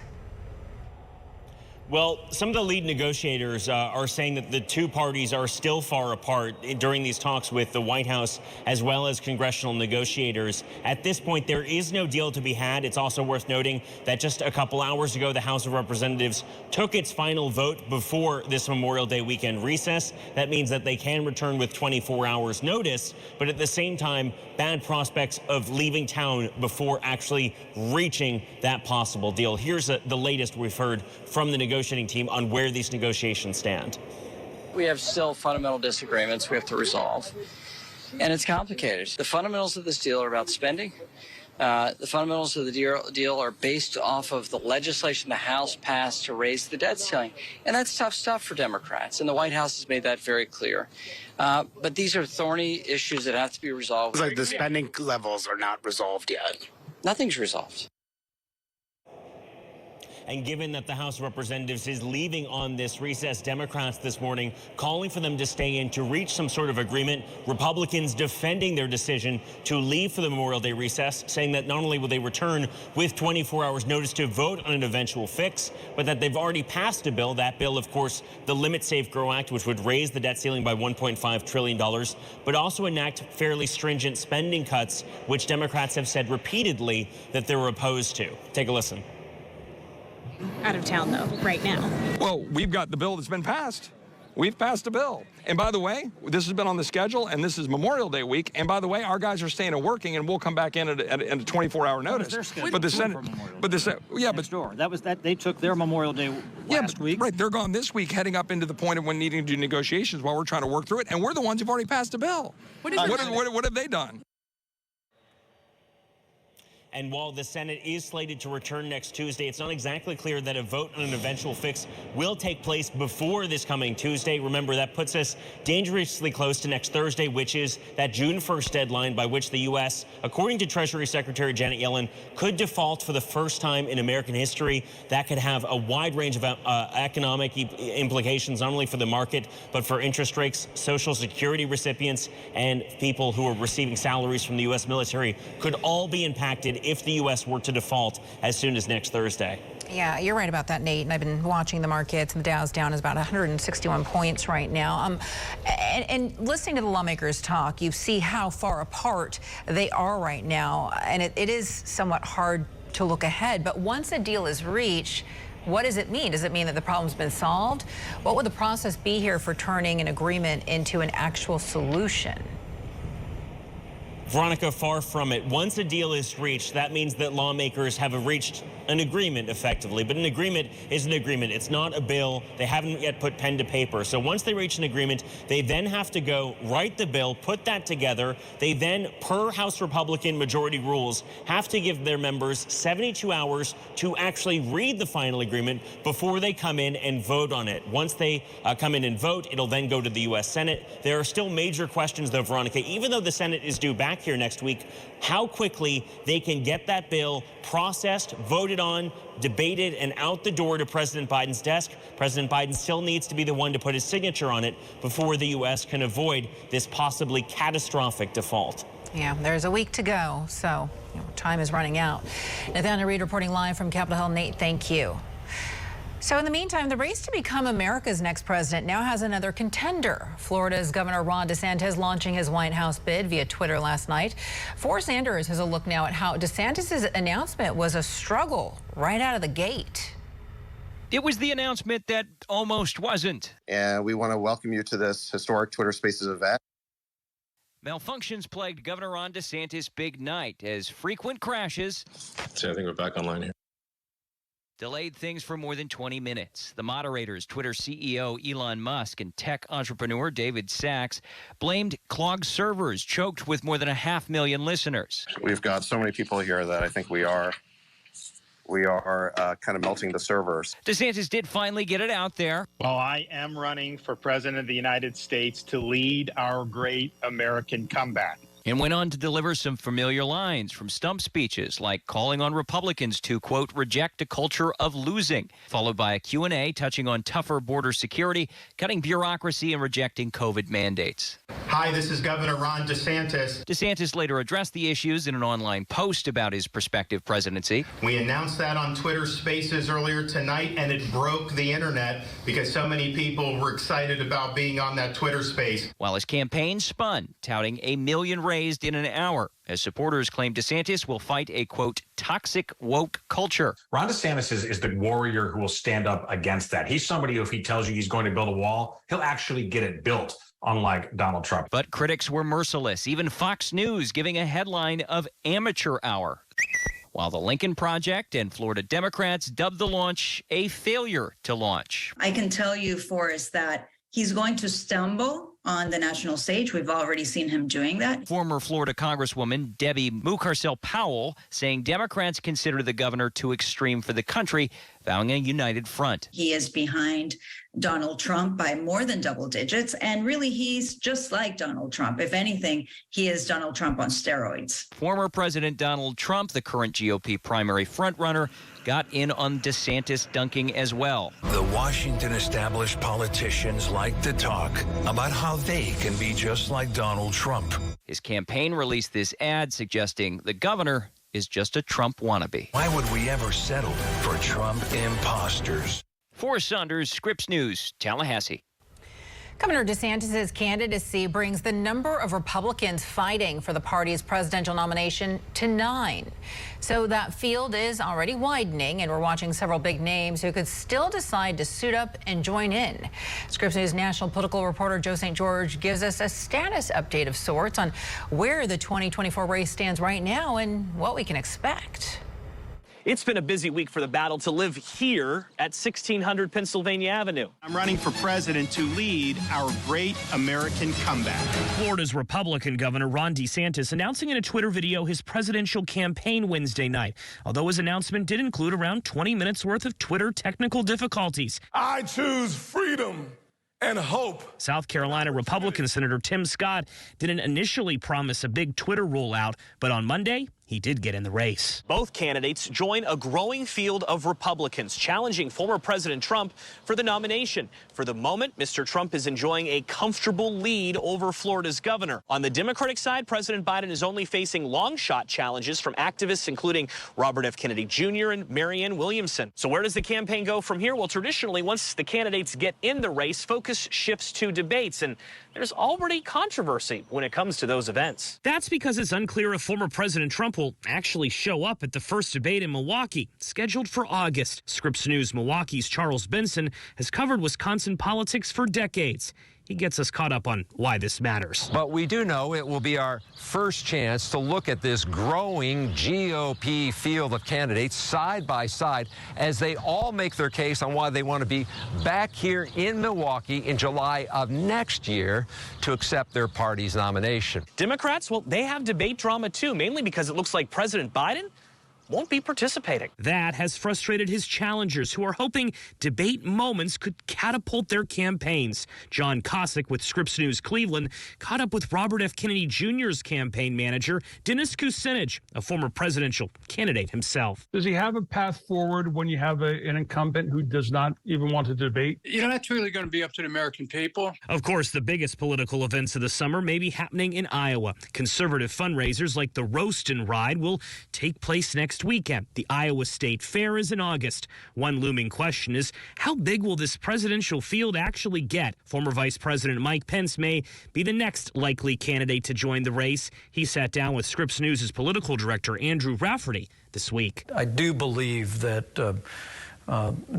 Well, some of the lead negotiators are saying that the two parties are still far apart during these talks with the White House as well as congressional negotiators. At this point, there is no deal to be had. It's also worth noting that just a couple hours ago, the House of Representatives took its final vote before this Memorial Day weekend recess. That means that they can return with 24 hours notice, but at the same time, bad prospects of leaving town before actually reaching that possible deal. Here's the latest we've heard from the negotiating team on where these negotiations stand. We have still fundamental disagreements we have to resolve, and it's complicated. The fundamentals of this deal are about spending. The fundamentals of the deal are based off of the legislation the House passed to raise the debt ceiling, and that's tough stuff for Democrats, and the White House has made that very clear. But these are thorny issues that have to be resolved. It's like the spending levels are not resolved yet. Nothing's resolved. And given that the House of Representatives is leaving on this recess, Democrats this morning calling for them to stay in to reach some sort of agreement. Republicans defending their decision to leave for the Memorial Day recess, saying that not only will they return with 24 hours notice to vote on an eventual fix, but that they've already passed a bill. That bill, of course, the Limit Safe Grow Act, which would raise the debt ceiling by $1.5 trillion, but also enact fairly stringent spending cuts, which Democrats have said repeatedly that they're opposed to. Take a listen. Out of town, though, right now. Well, we've got the bill that's been passed. We've passed a bill. And by the way, this has been on the schedule, and this is Memorial Day week. And by the way, our guys are staying and working, and we'll come back in at a 24-hour notice. But the Senate, they took their Memorial Day last week. Right, they're gone this week, heading up into the point of when needing to do negotiations while we're trying to work through it. And we're the ones who've already passed a bill. What have they done? And while the Senate is slated to return next Tuesday, it's not exactly clear that a vote on an eventual fix will take place before this coming Tuesday. Remember, that puts us dangerously close to next Thursday, which is that June 1st deadline by which the U.S., according to Treasury Secretary Janet Yellen, could default for the first time in American history. That could have a wide range of economic implications, not only for the market, but for interest rates. Social Security recipients and people who are receiving salaries from the U.S. military could all be impacted if the U.S. were to default as soon as next Thursday. Yeah, you're right about that, Nate. And I've been watching the markets, and the Dow's down is about 161 points right now. And listening to the lawmakers talk, you see how far apart they are right now. And it is somewhat hard to look ahead. But once a deal is reached, what does it mean? Does it mean that the problem's been solved? What would the process be here for turning an agreement into an actual solution? Veronica, far from it. Once a deal is reached, that means that lawmakers have reached an agreement effectively. But an agreement is an agreement. It's not a bill. They haven't yet put pen to paper. So once they reach an agreement, they then have to go write the bill, put that together. They then, per House Republican majority rules, have to give their members 72 hours to actually read the final agreement before they come in and vote on it. Once they come in and vote, it'll then go to the U.S. Senate. There are still major questions, though, Veronica, even though the Senate is due back here next week, how quickly they can get that bill processed, voted on, debated, and out the door to President Biden's desk. President Biden still needs to be the one to put his signature on it before the U.S. can avoid this possibly catastrophic default. Yeah, there's a week to go, so time is running out. Nathaniel Reed reporting live from Capitol Hill. Nate, thank you. So in the meantime, the race to become America's next president now has another contender. Florida's Governor Ron DeSantis launching his White House bid via Twitter last night. For Sanders has a look now at how DeSantis' announcement was a struggle right out of the gate. It was the announcement that almost wasn't. And we want to welcome you to this historic Twitter Spaces event. Malfunctions plagued Governor Ron DeSantis' big night as frequent crashes. So I think we're back online here. Delayed things for more than 20 minutes. The moderators, Twitter CEO Elon Musk and tech entrepreneur David Sachs, blamed clogged servers choked with more than 500,000 listeners. We've got so many people here that I think we are kind of melting the servers. DeSantis did finally get it out there. Well, I am running for president of the United States to lead our great American comeback. And went on to deliver some familiar lines from stump speeches, like calling on Republicans to, quote, reject a culture of losing, followed by a Q&A touching on tougher border security, cutting bureaucracy, and rejecting COVID mandates. Hi, this is Governor Ron DeSantis. DeSantis later addressed the issues in an online post about his prospective presidency. We announced that on Twitter Spaces earlier tonight, and it broke the internet because so many people were excited about being on that Twitter space. While his campaign spun, touting $1 million raised in an hour, as supporters claim DeSantis will fight a, quote, toxic woke culture. Ron DeSantis is the warrior who will stand up against that. He's somebody who, if he tells you he's going to build a wall, he'll actually get it built, unlike Donald Trump. But critics were merciless, even Fox News giving a headline of amateur hour, while the Lincoln Project and Florida Democrats dubbed the launch a failure to launch. I can tell you, Forrest, that he's going to stumble on the national stage. We've already seen him doing that. Former Florida Congresswoman Debbie Mucarsel-Powell saying Democrats consider the governor too extreme for the country, vowing a united front. He is behind Donald Trump by more than double digits, and really he's just like Donald Trump. If anything, he is Donald Trump on steroids. Former President Donald Trump, the current GOP primary frontrunner, got in on DeSantis dunking as well. The Washington established politicians like to talk about how they can be just like Donald Trump. His campaign released this ad suggesting the governor is just a Trump wannabe. Why would we ever settle for Trump imposters? For Saunders, Scripps News, Tallahassee. Governor DeSantis' candidacy brings the number of Republicans fighting for the party's presidential nomination to 9. So that field is already widening, and we're watching several big names who could still decide to suit up and join in. Scripps News national political reporter Joe St. George gives us a status update of sorts on where the 2024 race stands right now and what we can expect. It's been a busy week for the battle to live here at 1600 Pennsylvania Avenue. I'm running for president to lead our great American comeback. Florida's Republican Governor Ron DeSantis announcing in a Twitter video his presidential campaign Wednesday night, although his announcement did include around 20 minutes worth of Twitter technical difficulties. I choose freedom and hope. South Carolina Republican Senator Tim Scott didn't initially promise a big Twitter rollout, but on Monday, he did get in the race. Both candidates join a growing field of Republicans challenging former President Trump for the nomination. For the moment, Mr. Trump is enjoying a comfortable lead over Florida's governor. On the Democratic side, President Biden is only facing long shot challenges from activists including Robert F. Kennedy Jr. and Marianne Williamson. So where does the campaign go from here? Well, traditionally, once the candidates get in the race, focus shifts to debates, and there's already controversy when it comes to those events. That's because it's unclear if former President Trump will actually show up at the first debate in Milwaukee, scheduled for August. Scripps News Milwaukee's Charles Benson has covered Wisconsin politics for decades. he gets us caught up on why this matters. But we do know it will be our first chance to look at this growing GOP field of candidates side by side as they all make their case on why they want to be back here in Milwaukee in July of next year to accept their party's nomination. Democrats, well, they have debate drama too, mainly because it looks like President Biden won't be participating. That has frustrated his challengers, who are hoping debate moments could catapult their campaigns. John Cossack with Scripps News Cleveland caught up with Robert F. Kennedy Jr.'s campaign manager, Dennis Kucinich, a former presidential candidate himself. Does he have a path forward when you have an incumbent who does not even want to debate? You know, that's really going to be up to the American people. Of course, the biggest political events of the summer may be happening in Iowa. Conservative fundraisers like the Roast and Ride will take place next weekend. The Iowa State Fair is in August. One looming question is, how big will this presidential field actually get? Former Vice President Mike Pence may be the next likely candidate to join the race. He sat down with Scripps News' political director, Andrew Rafferty, this week. I do believe that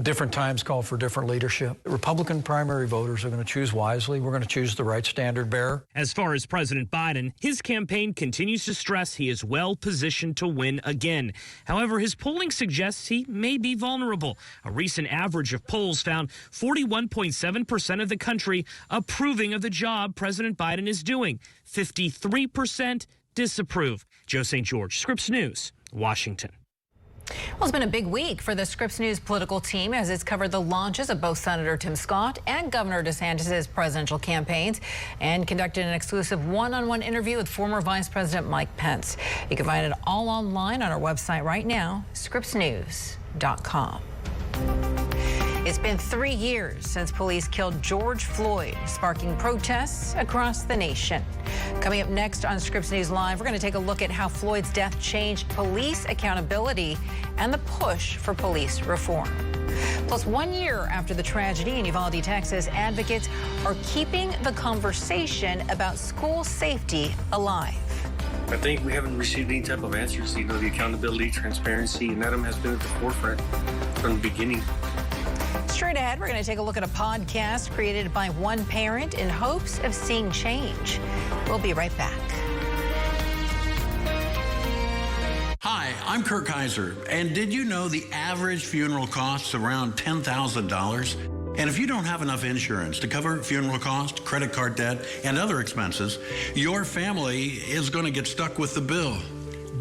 different times call for different leadership. Republican primary voters are going to choose wisely. We're going to choose the right standard bearer. As far as President Biden, his campaign continues to stress he is well positioned to win again. However, his polling suggests he may be vulnerable. A recent average of polls found 41.7% of the country approving of the job President Biden is doing. 53% disapprove. Joe St. George, Scripps News, Washington. Well, it's been a big week for the Scripps News political team as it's covered the launches of both Senator Tim Scott and Governor DeSantis' presidential campaigns and conducted an exclusive one-on-one interview with former Vice President Mike Pence. You can find it all online on our website right now, scripsnews.com. It's been 3 years since police killed George Floyd, sparking protests across the nation. Coming up next on Scripps News Live, we're going to take a look at how Floyd's death changed police accountability and the push for police reform. Plus, 1 year after the tragedy in Uvalde, Texas, advocates are keeping the conversation about school safety alive. I think we haven't received any type of answers. You know, the accountability, transparency, and Adam has been at the forefront from the beginning. Straight ahead, we're going to take a look at a podcast created by one parent in hopes of seeing change. We'll be right back. Hi, I'm Kirk Kaiser, and did you know the average funeral costs around $10,000? And if you don't have enough insurance to cover funeral costs, credit card debt, and other expenses, your family is going to get stuck with the bill.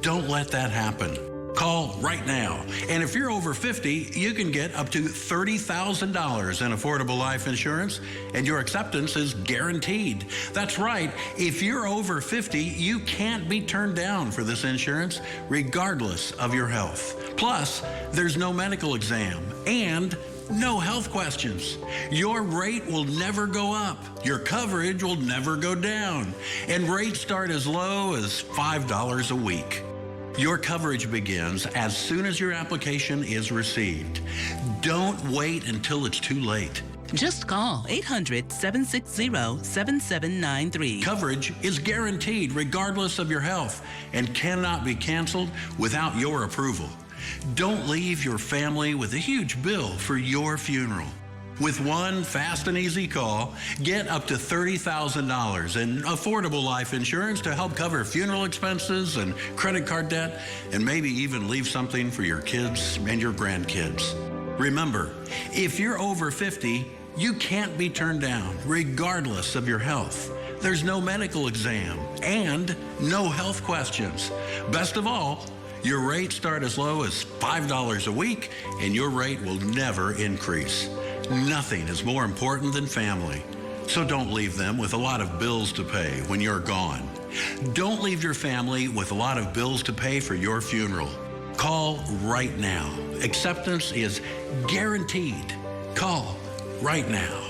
Don't let that happen. Call right now. And if you're over 50, you can get up to $30,000 in affordable life insurance, and your acceptance is guaranteed. That's right. If you're over 50, you can't be turned down for this insurance, regardless of your health. Plus, there's no medical exam and no health questions. Your rate will never go up. Your coverage will never go down. And rates start as low as $5 a week. Your coverage begins as soon as your application is received. Don't wait until it's too late. Just call 800-760-7793. Coverage is guaranteed regardless of your health and cannot be canceled without your approval. Don't leave your family with a huge bill for your funeral. With one fast and easy call, get up to $30,000 in affordable life insurance to help cover funeral expenses and credit card debt, and maybe even leave something for your kids and your grandkids. Remember, if you're over 50, you can't be turned down, regardless of your health. There's no medical exam and no health questions. Best of all, your rates start as low as $5 a week, and your rate will never increase. Nothing is more important than family. So don't leave them with a lot of bills to pay when you're gone. Don't leave your family with a lot of bills to pay for your funeral. Call right now. Acceptance is guaranteed. Call right now.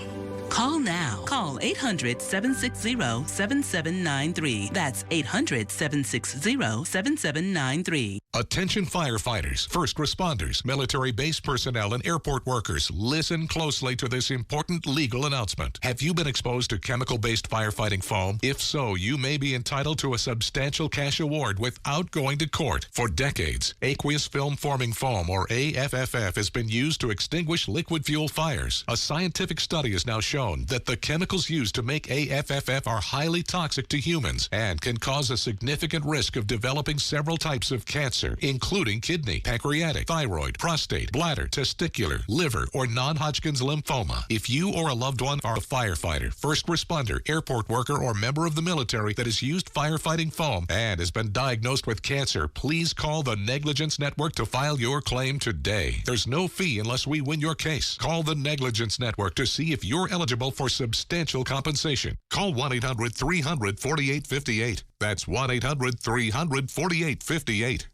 Call now. Call 800-760-7793. That's 800-760-7793. Attention firefighters, first responders, military base personnel, and airport workers, listen closely to this important legal announcement. Have you been exposed to chemical-based firefighting foam? If so, you may be entitled to a substantial cash award without going to court. For decades, aqueous film-forming foam, or AFFF, has been used to extinguish liquid fuel fires. A scientific study has now shown that the chemicals used to make AFFF are highly toxic to humans and can cause a significant risk of developing several types of cancer, including kidney, pancreatic, thyroid, prostate, bladder, testicular, liver, or non-Hodgkin's lymphoma. If you or a loved one are a firefighter, first responder, airport worker, or member of the military that has used firefighting foam and has been diagnosed with cancer, please call the Negligence Network to file your claim today. There's no fee unless we win your case. Call the Negligence Network to see if you're eligible for substantial compensation. Call 1-800-300-4858. That's 1-800-300-4858.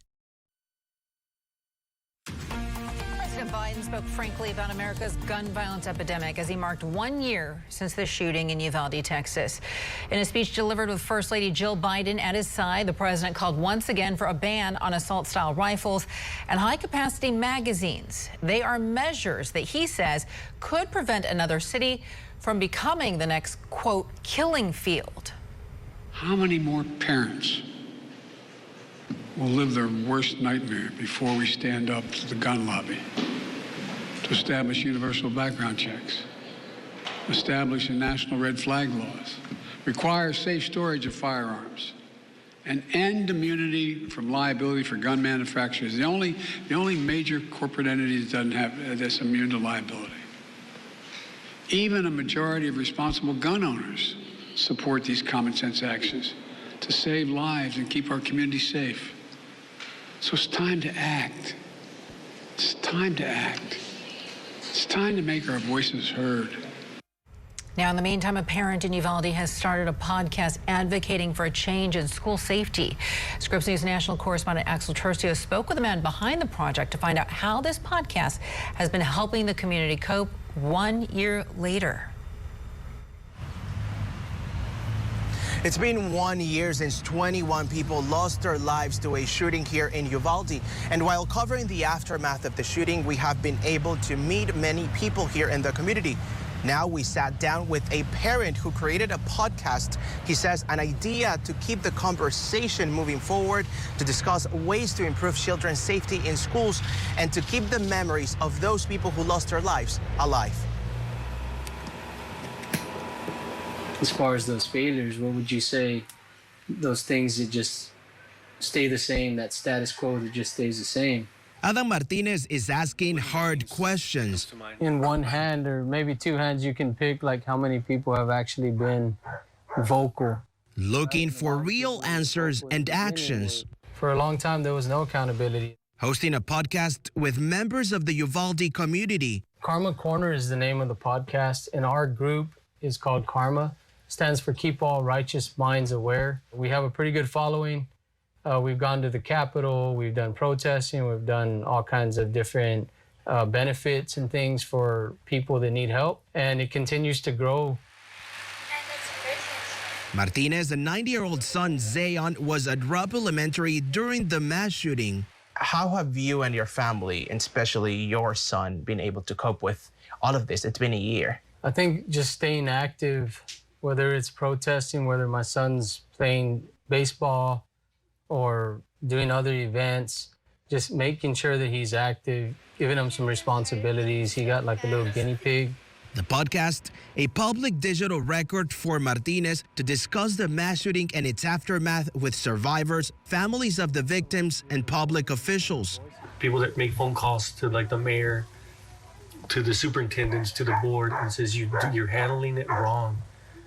President Biden spoke frankly about America's gun violence epidemic as he marked 1 year since the shooting in Uvalde, Texas. In a speech delivered with First Lady Jill Biden at his side, the president called once again for a ban on assault-style rifles and high-capacity magazines. They are measures that he says could prevent another city from becoming the next, quote, killing field. How many more parents will live their worst nightmare before we stand up to the gun lobby to establish universal background checks, establish national red flag laws, require safe storage of firearms, and end immunity from liability for gun manufacturers? The only major corporate entity that doesn't have that's immune to liability. Even a majority of responsible gun owners support these common sense actions to save lives and keep our communities safe. So it's time to act. It's time to act. It's time to make our voices heard. Now, in the meantime, a parent in Uvalde has started a podcast advocating for a change in school safety. Scripps News national correspondent Axel Tercio spoke with the man behind the project to find out how this podcast has been helping the community cope 1 year later. It's been 1 year since 21 people lost their lives to a shooting here in Uvalde. And while covering the aftermath of the shooting, we have been able to meet many people here in the community. Now we sat down with a parent who created a podcast. He says an idea to keep the conversation moving forward, to discuss ways to improve children's safety in schools, and to keep the memories of those people who lost their lives alive. As far as those failures, what would you say, those things that just stay the same, that status quo that just stays the same? Adam Martinez is asking hard questions. In one hand or maybe two hands, you can pick like how many people have actually been vocal. Looking for real answers and actions. For a long time, there was no accountability. Hosting a podcast with members of the Uvalde community. Karma Corner is the name of the podcast, and our group is called Karma. Stands for Keep All Righteous Minds Aware. We have a pretty good following. We've gone to the Capitol, we've done protesting, we've done all kinds of different benefits and things for people that need help, and it continues to grow. Martinez's 90-year-old son, Zayon, was at Rupp Elementary during the mass shooting. How have you and your family, and especially your son, been able to cope with all of this? It's been a year. I think just staying active, whether it's protesting, whether my son's playing baseball or doing other events, just making sure that he's active, giving him some responsibilities. He got like a little guinea pig. The podcast, a public digital record for Martinez to discuss the mass shooting and its aftermath with survivors, families of the victims, and public officials. People that make phone calls to like the mayor, to the superintendents, to the board, and says you're handling it wrong.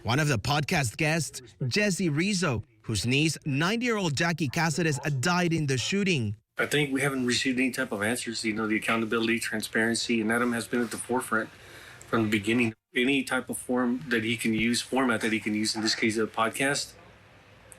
One of the podcast guests, Jesse Rizzo, whose niece, 90-year-old Jackie Cáceres, died in the shooting. I think we haven't received any type of answers. The accountability, transparency, and Adam has been at the forefront from the beginning. Any type of format that he can use, in this case, a podcast,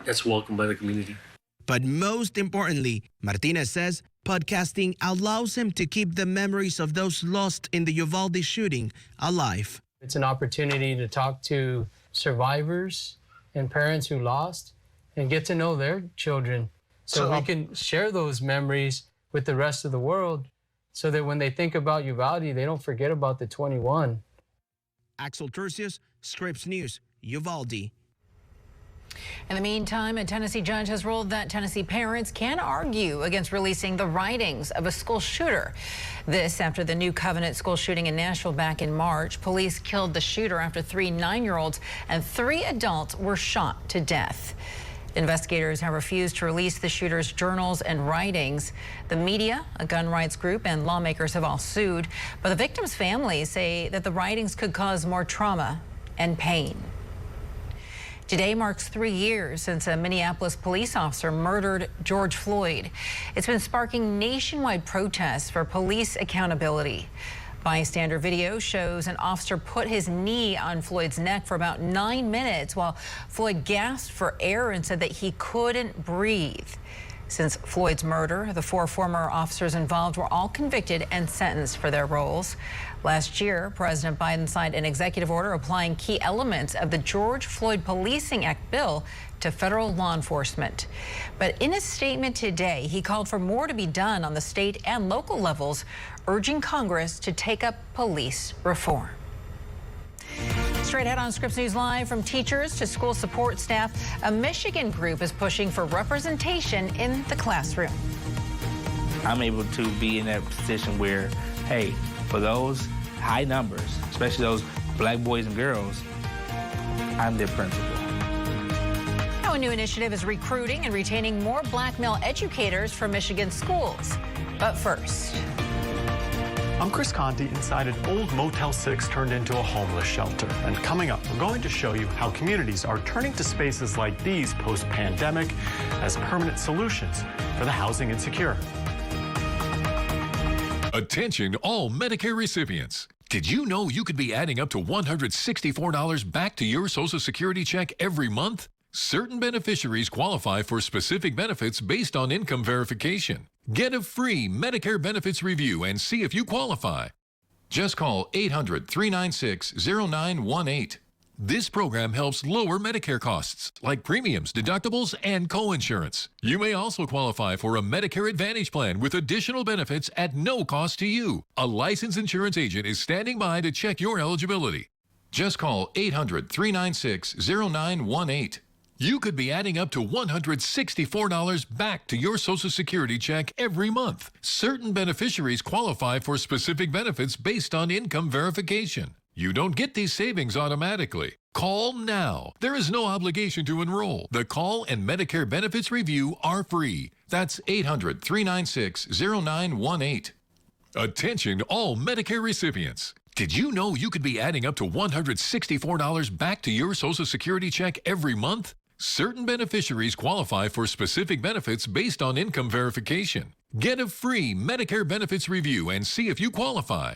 that's welcomed by the community. But most importantly, Martinez says podcasting allows him to keep the memories of those lost in the Uvalde shooting alive. It's an opportunity to talk to survivors and parents who lost and get to know their children So we can share those memories with the rest of the world so that when they think about Uvalde, they don't forget about the 21. Axel Tercius, Scripps News, Uvalde. In the meantime, a Tennessee judge has ruled that Tennessee parents can argue against releasing the writings of a school shooter. This after the New Covenant school shooting in Nashville back in March. Police killed the shooter after 3 9-year-olds and 3 adults were shot to death. Investigators have refused to release the shooter's journals and writings. The media, a gun rights group, and lawmakers have all sued, but the victims' families say that the writings could cause more trauma and pain. Today marks 3 years since a Minneapolis police officer murdered George Floyd. It's been sparking nationwide protests for police accountability. Bystander video shows an officer put his knee on Floyd's neck for about 9 minutes while Floyd gasped for air and said that he couldn't breathe. Since Floyd's murder, the 4 former officers involved were all convicted and sentenced for their roles. Last year, President Biden signed an executive order applying key elements of the George Floyd Policing Act bill to federal law enforcement. But in a statement today, he called for more to be done on the state and local levels, urging Congress to take up police reform. Straight ahead on Scripps News Live, from teachers to school support staff, a Michigan group is pushing for representation in the classroom. I'm able to be in that position where, hey, for those high numbers, especially those black boys and girls, I'm their principal. Now, a new initiative is recruiting and retaining more black male educators from Michigan schools. But first, I'm Chris Conti inside an old Motel 6 turned into a homeless shelter. And coming up, we're going to show you how communities are turning to spaces like these post-pandemic as permanent solutions for the housing insecure. Attention all Medicare recipients. Did you know you could be adding up to $164 back to your Social Security check every month? Certain beneficiaries qualify for specific benefits based on income verification. Get a free Medicare benefits review and see if you qualify. Just call 800-396-0918. This program helps lower Medicare costs like premiums, deductibles, and coinsurance. You may also qualify for a Medicare Advantage plan with additional benefits at no cost to you. A licensed insurance agent is standing by to check your eligibility. Just call 800-396-0918. You could be adding up to $164 back to your Social Security check every month. Certain beneficiaries qualify for specific benefits based on income verification. You don't get these savings automatically. Call now. There is no obligation to enroll. The call and Medicare benefits review are free. That's 800-396-0918. Attention all Medicare recipients. Did you know you could be adding up to $164 back to your Social Security check every month? Certain beneficiaries qualify for specific benefits based on income verification. Get a free Medicare benefits review and see if you qualify.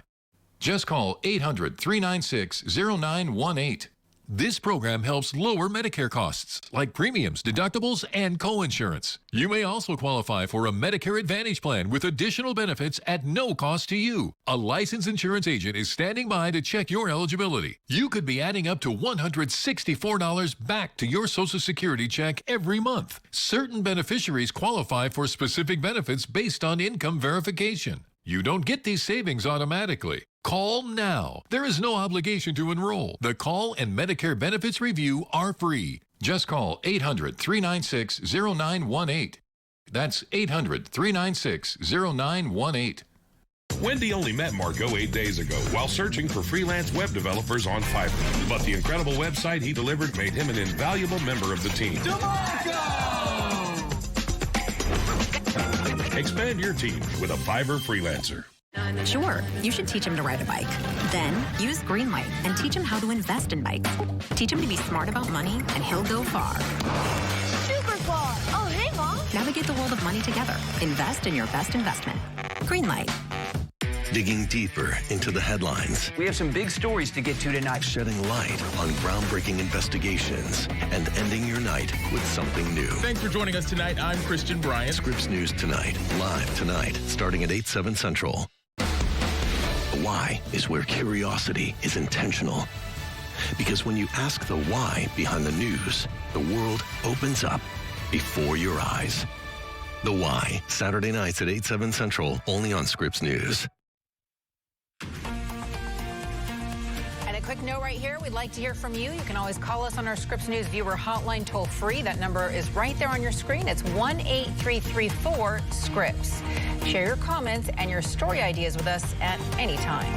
Just call 800-396-0918. This program helps lower Medicare costs like premiums, deductibles, and coinsurance. You may also qualify for a Medicare Advantage plan with additional benefits at no cost to you. A licensed insurance agent is standing by to check your eligibility. You could be adding up to $164 back to your Social Security check every month. Certain beneficiaries qualify for specific benefits based on income verification. You don't get these savings automatically. Call now. There is no obligation to enroll. The call and Medicare benefits review are free. Just call 800-396-0918. That's 800-396-0918. Wendy only met Margot 8 days ago while searching for freelance web developers on Fiverr. But the incredible website he delivered made him an invaluable member of the team. Expand your team with a Fiverr freelancer. Sure, you should teach him to ride a bike. Then use Greenlight and teach him how to invest in bikes. Teach him to be smart about money and he'll go far. Super far. Oh, hey, Mom. Navigate the world of money together. Invest in your best investment. Greenlight. Digging deeper into the headlines. We have some big stories to get to tonight. Shedding light on groundbreaking investigations and ending your night with something new. Thanks for joining us tonight. I'm Christian Bryant. Scripps News Tonight, live tonight, starting at 8/7 Central. The why is where curiosity is intentional. Because when you ask the why behind the news, the world opens up before your eyes. The Why, Saturday nights at 8, 7 Central, only on Scripps News. And a quick note right here, we'd like to hear from you. You can always call us on our Scripps News viewer hotline toll free. That number is right there on your screen. It's 1-8334-SCRIPPS. Share your comments and your story ideas with us at any time.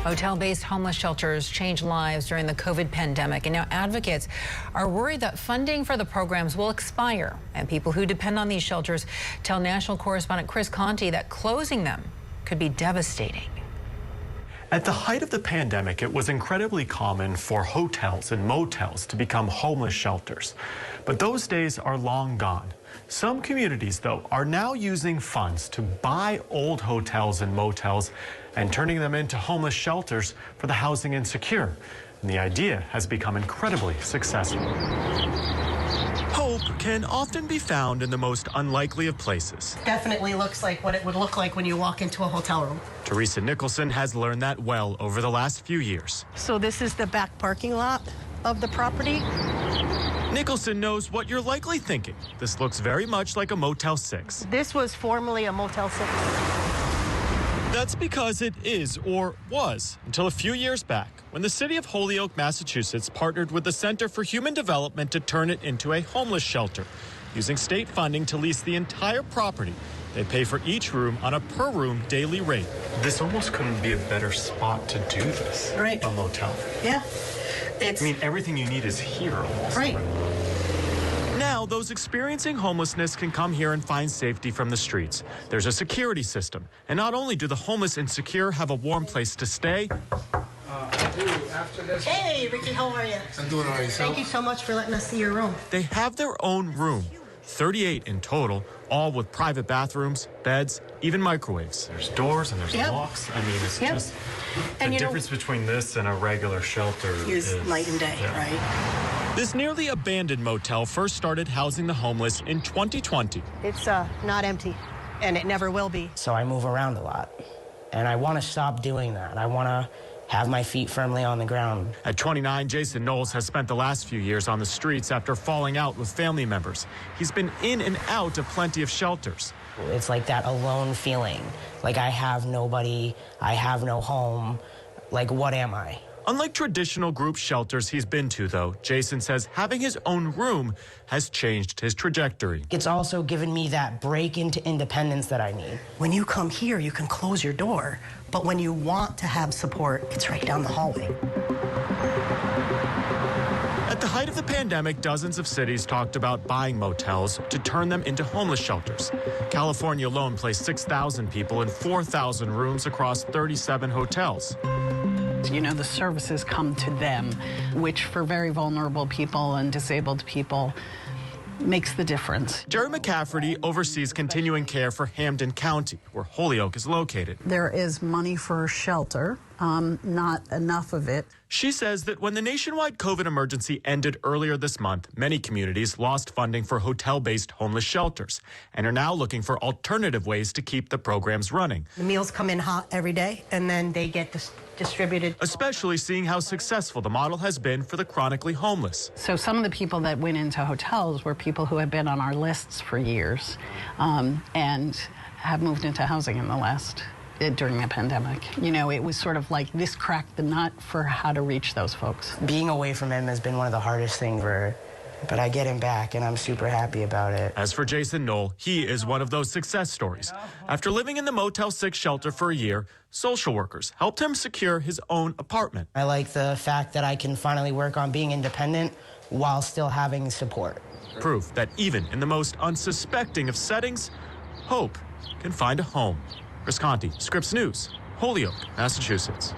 Motel-based homeless shelters changed lives during the COVID pandemic, and now advocates are worried that funding for the programs will expire. And people who depend on these shelters tell national correspondent Chris Conti that closing them could be devastating. At the height of the pandemic, it was incredibly common for hotels and motels to become homeless shelters. But those days are long gone. Some communities, though, are now using funds to buy old hotels and motels and turning them into homeless shelters for the housing insecure. And the idea has become incredibly successful. Hope can often be found in the most unlikely of places. Definitely looks like what it would look like when you walk into a hotel room. Teresa Nicholson has learned that well over the last few years. So this is the back parking lot of the property. Nicholson knows what you're likely thinking. This looks very much like a Motel 6. This was formerly a Motel 6. That's because it is, or was, until a few years back, when the city of Holyoke, Massachusetts partnered with the Center for Human Development to turn it into a homeless shelter, using state funding to lease the entire property. They pay for each room on a per-room daily rate. This almost couldn't be a better spot to do this. Right. A motel. Yeah. I mean, everything you need is here almost. Right. Now, those experiencing homelessness can come here and find safety from the streets. There's a security system. And not only do the homeless insecure have a warm place to stay. Hey, Ricky, how are you? I'm doing all right. Thank you so much for letting us see your room. They have their own room, 38 in total, all with private bathrooms, beds, even microwaves. There's doors and there's locks. I mean, it's just And the you know- difference between this and a regular shelter Is night and day, right? This nearly abandoned motel first started housing the homeless in 2020. It's not empty, and it never will be. So I move around a lot, and I want to stop doing that. I want to have my feet firmly on the ground. At 29, Jason Knowles has spent the last few years on the streets after falling out with family members. He's been in and out of plenty of shelters. It's like that alone feeling, like I have nobody, I have no home, like what am I? Unlike traditional group shelters he's been to, though, Jason says having his own room has changed his trajectory. It's also given me that break into independence that I need. When you come here, you can close your door, but when you want to have support, it's right down the hallway. At the height of the pandemic, dozens of cities talked about buying motels to turn them into homeless shelters. California alone placed 6,000 people in 4,000 rooms across 37 hotels. You know, the services come to them, which for very vulnerable people and disabled people makes the difference. Jerry McCafferty oversees continuing care for Hampden County, where Holyoke is located. There is money for shelter, not enough of it. She says that when the nationwide COVID emergency ended earlier this month, many communities lost funding for hotel-based homeless shelters and are now looking for alternative ways to keep the programs running. The meals come in hot every day, and then they get distributed. Especially seeing how successful the model has been for the chronically homeless. So some of the people that went into hotels were people who had been on our lists for years and have moved into housing in the last during the pandemic. You know, it was sort of like this cracked the nut for how to reach those folks. Being away from him has been one of the hardest things but I get him back and I'm super happy about it. As for Jason Knoll, he is one of those success stories. After living in the Motel 6 shelter for a year, social workers helped him secure his own apartment. I like the fact that I can finally work on being independent while still having support. Proof that even in the most unsuspecting of settings, hope can find a home. Chris Conti, Scripps News, Holyoke, Massachusetts.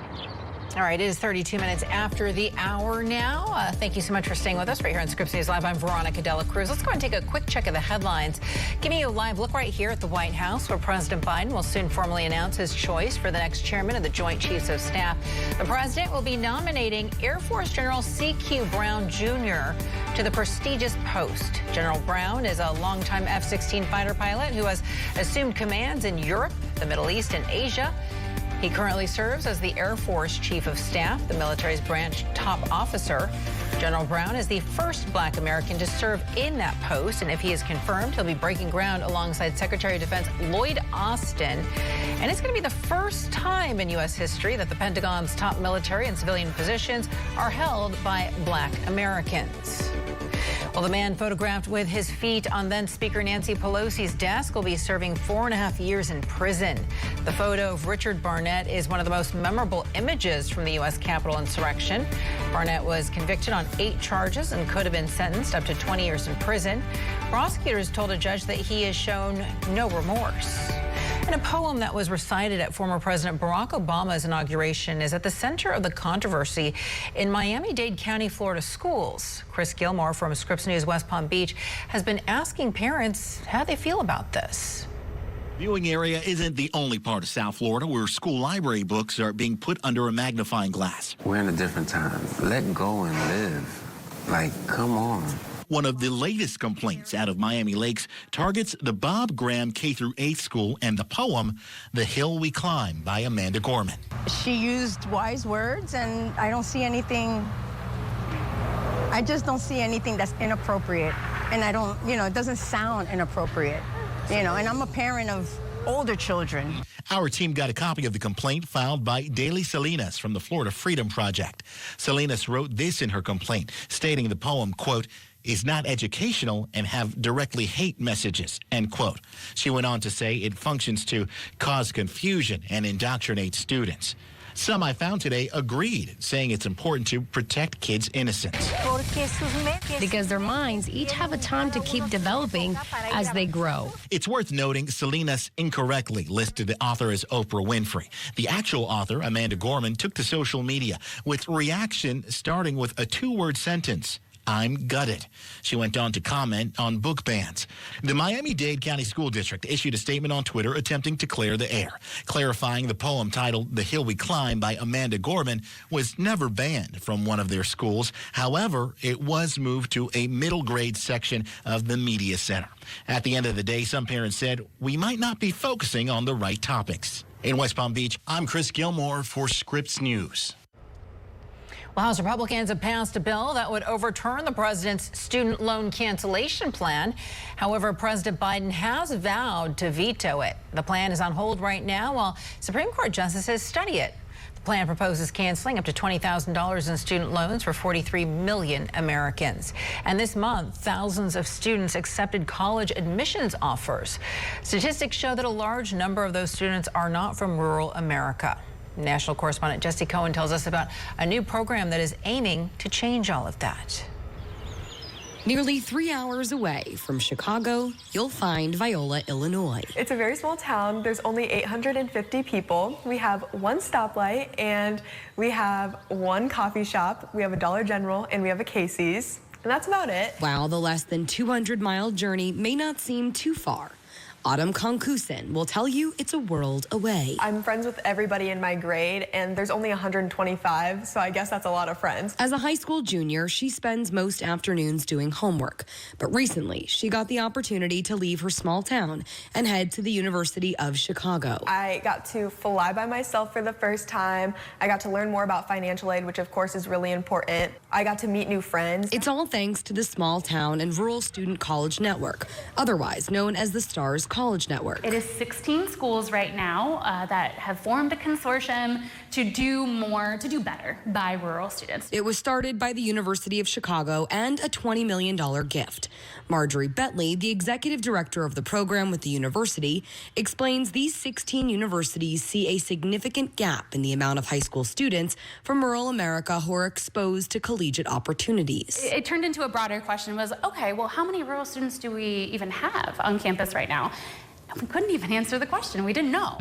All right, it is 32 minutes after the hour now. Thank you so much for staying with us right here on Scripps News Live. I'm Veronica Cruz. Let's go and take a quick check of the headlines. Giving you a live look right here at the White House, where President Biden will soon formally announce his choice for the next chairman of the Joint Chiefs of Staff. The president will be nominating Air Force General C.Q. Brown Jr. to the prestigious post. General Brown is a longtime F-16 fighter pilot who has assumed commands in Europe, the Middle East, and Asia. He currently serves as the Air Force Chief of Staff, the military's branch top officer. General Brown is the first Black American to serve in that post, and if he is confirmed, he'll be breaking ground alongside Secretary of Defense Lloyd Austin. And it's going to be the first time in U.S. history that the Pentagon's top military and civilian positions are held by Black Americans. Well, the man photographed with his feet on then Speaker Nancy Pelosi's desk will be serving 4.5 years in prison. The photo of Richard Barnett is one of the most memorable images from the U.S. Capitol insurrection. Barnett was convicted on 8 charges and could have been sentenced up to 20 years in prison. Prosecutors told a judge that he has shown no remorse. And a poem that was recited at former President Barack Obama's inauguration is at the center of the controversy in Miami-Dade County, Florida schools. Chris Gilmore from Scripps News West Palm Beach has been asking parents how they feel about this. Viewing area isn't the only part of South Florida where school library books are being put under a magnifying glass. We're in a different time. Let go and live. Like, come on. One of the latest complaints out of Miami Lakes targets the Bob Graham K-8 school and the poem, The Hill We Climb by Amanda Gorman. She used wise words, and I don't see anything, I just don't see anything that's inappropriate. And I don't, it doesn't sound inappropriate, and I'm a parent of older children. Our team got a copy of the complaint filed by Daily Salinas from the Florida Freedom Project. Salinas wrote this in her complaint, stating the poem, quote, is not educational and have directly hate messages, end quote. She went on to say it functions to cause confusion and indoctrinate students. Some I found today agreed, saying it's important to protect kids' innocence. Because their minds each have a time to keep developing as they grow. It's worth noting Salinas incorrectly listed the author as Oprah Winfrey. The actual author, Amanda Gorman, took to social media with reaction starting with a 2-word sentence. I'm gutted. She went on to comment on book bans. The Miami-Dade County School District issued a statement on Twitter attempting to clear the air, clarifying the poem titled The Hill We Climb by Amanda Gorman was never banned from one of their schools. However, it was moved to a middle grade section of the media center. At the end of the day, some parents said we might not be focusing on the right topics. In West Palm Beach, I'm Chris Gilmore for Scripps News. Well, House Republicans have passed a bill that would overturn the president's student loan cancellation plan. However, President Biden has vowed to veto it. The plan is on hold right now while Supreme Court justices study it. The plan proposes canceling up to $20,000 in student loans for 43 million Americans. And this month, thousands of students accepted college admissions offers. Statistics show that a large number of those students are not from rural America. National correspondent Jesse Cohen tells us about a new program that is aiming to change all of that. Nearly 3 hours away from Chicago, you'll find Viola, Illinois. It's a very small town. There's only 850 people. We have one stoplight and we have one coffee shop. We have a Dollar General and we have a Casey's. And that's about it. While the less than 200-mile journey may not seem too far, Autumn Konkusen will tell you it's a world away. I'm friends with everybody in my grade, and there's only 125, so I guess that's a lot of friends. As a high school junior, she spends most afternoons doing homework. But recently, she got the opportunity to leave her small town and head to the University of Chicago. I got to fly by myself for the first time. I got to learn more about financial aid, which of course is really important. I got to meet new friends. It's all thanks to the Small Town and Rural Student College Network, otherwise known as the STARS College Network. It is 16 schools right now that have formed a consortium to do more, to do better by rural students. It was started by the University of Chicago and a $20 million gift. Marjorie Bentley, the executive director of the program with the university, explains these 16 universities see a significant gap in the amount of high school students from rural America who are exposed to collegiate opportunities. It turned into a broader question was, okay, well, how many rural students do we even have on campus right now? And we couldn't even answer the question. We didn't know.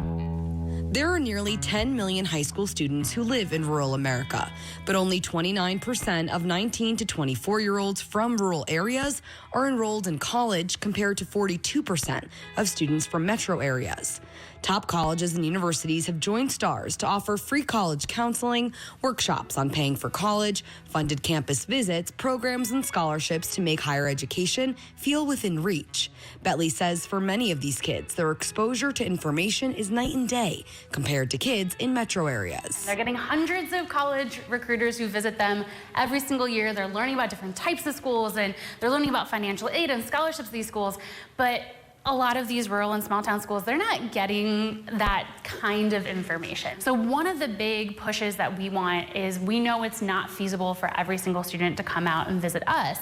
There are nearly 10 million high school students who live in rural America, but only 29% of 19 to 24-year-olds from rural areas are enrolled in college compared to 42% of students from metro areas. Top colleges and universities have joined STARS to offer free college counseling, workshops on paying for college, funded campus visits, programs, and scholarships to make higher education feel within reach. Bentley says for many of these kids, their exposure to information is night and day compared to kids in metro areas. They're getting hundreds of college recruiters who visit them every single year. They're learning about different types of schools, and they're learning about financial aid and scholarships at these schools. But a lot of these rural and small town schools, they're not getting that kind of information. So one of the big pushes that we want is, we know it's not feasible for every single student to come out and visit us,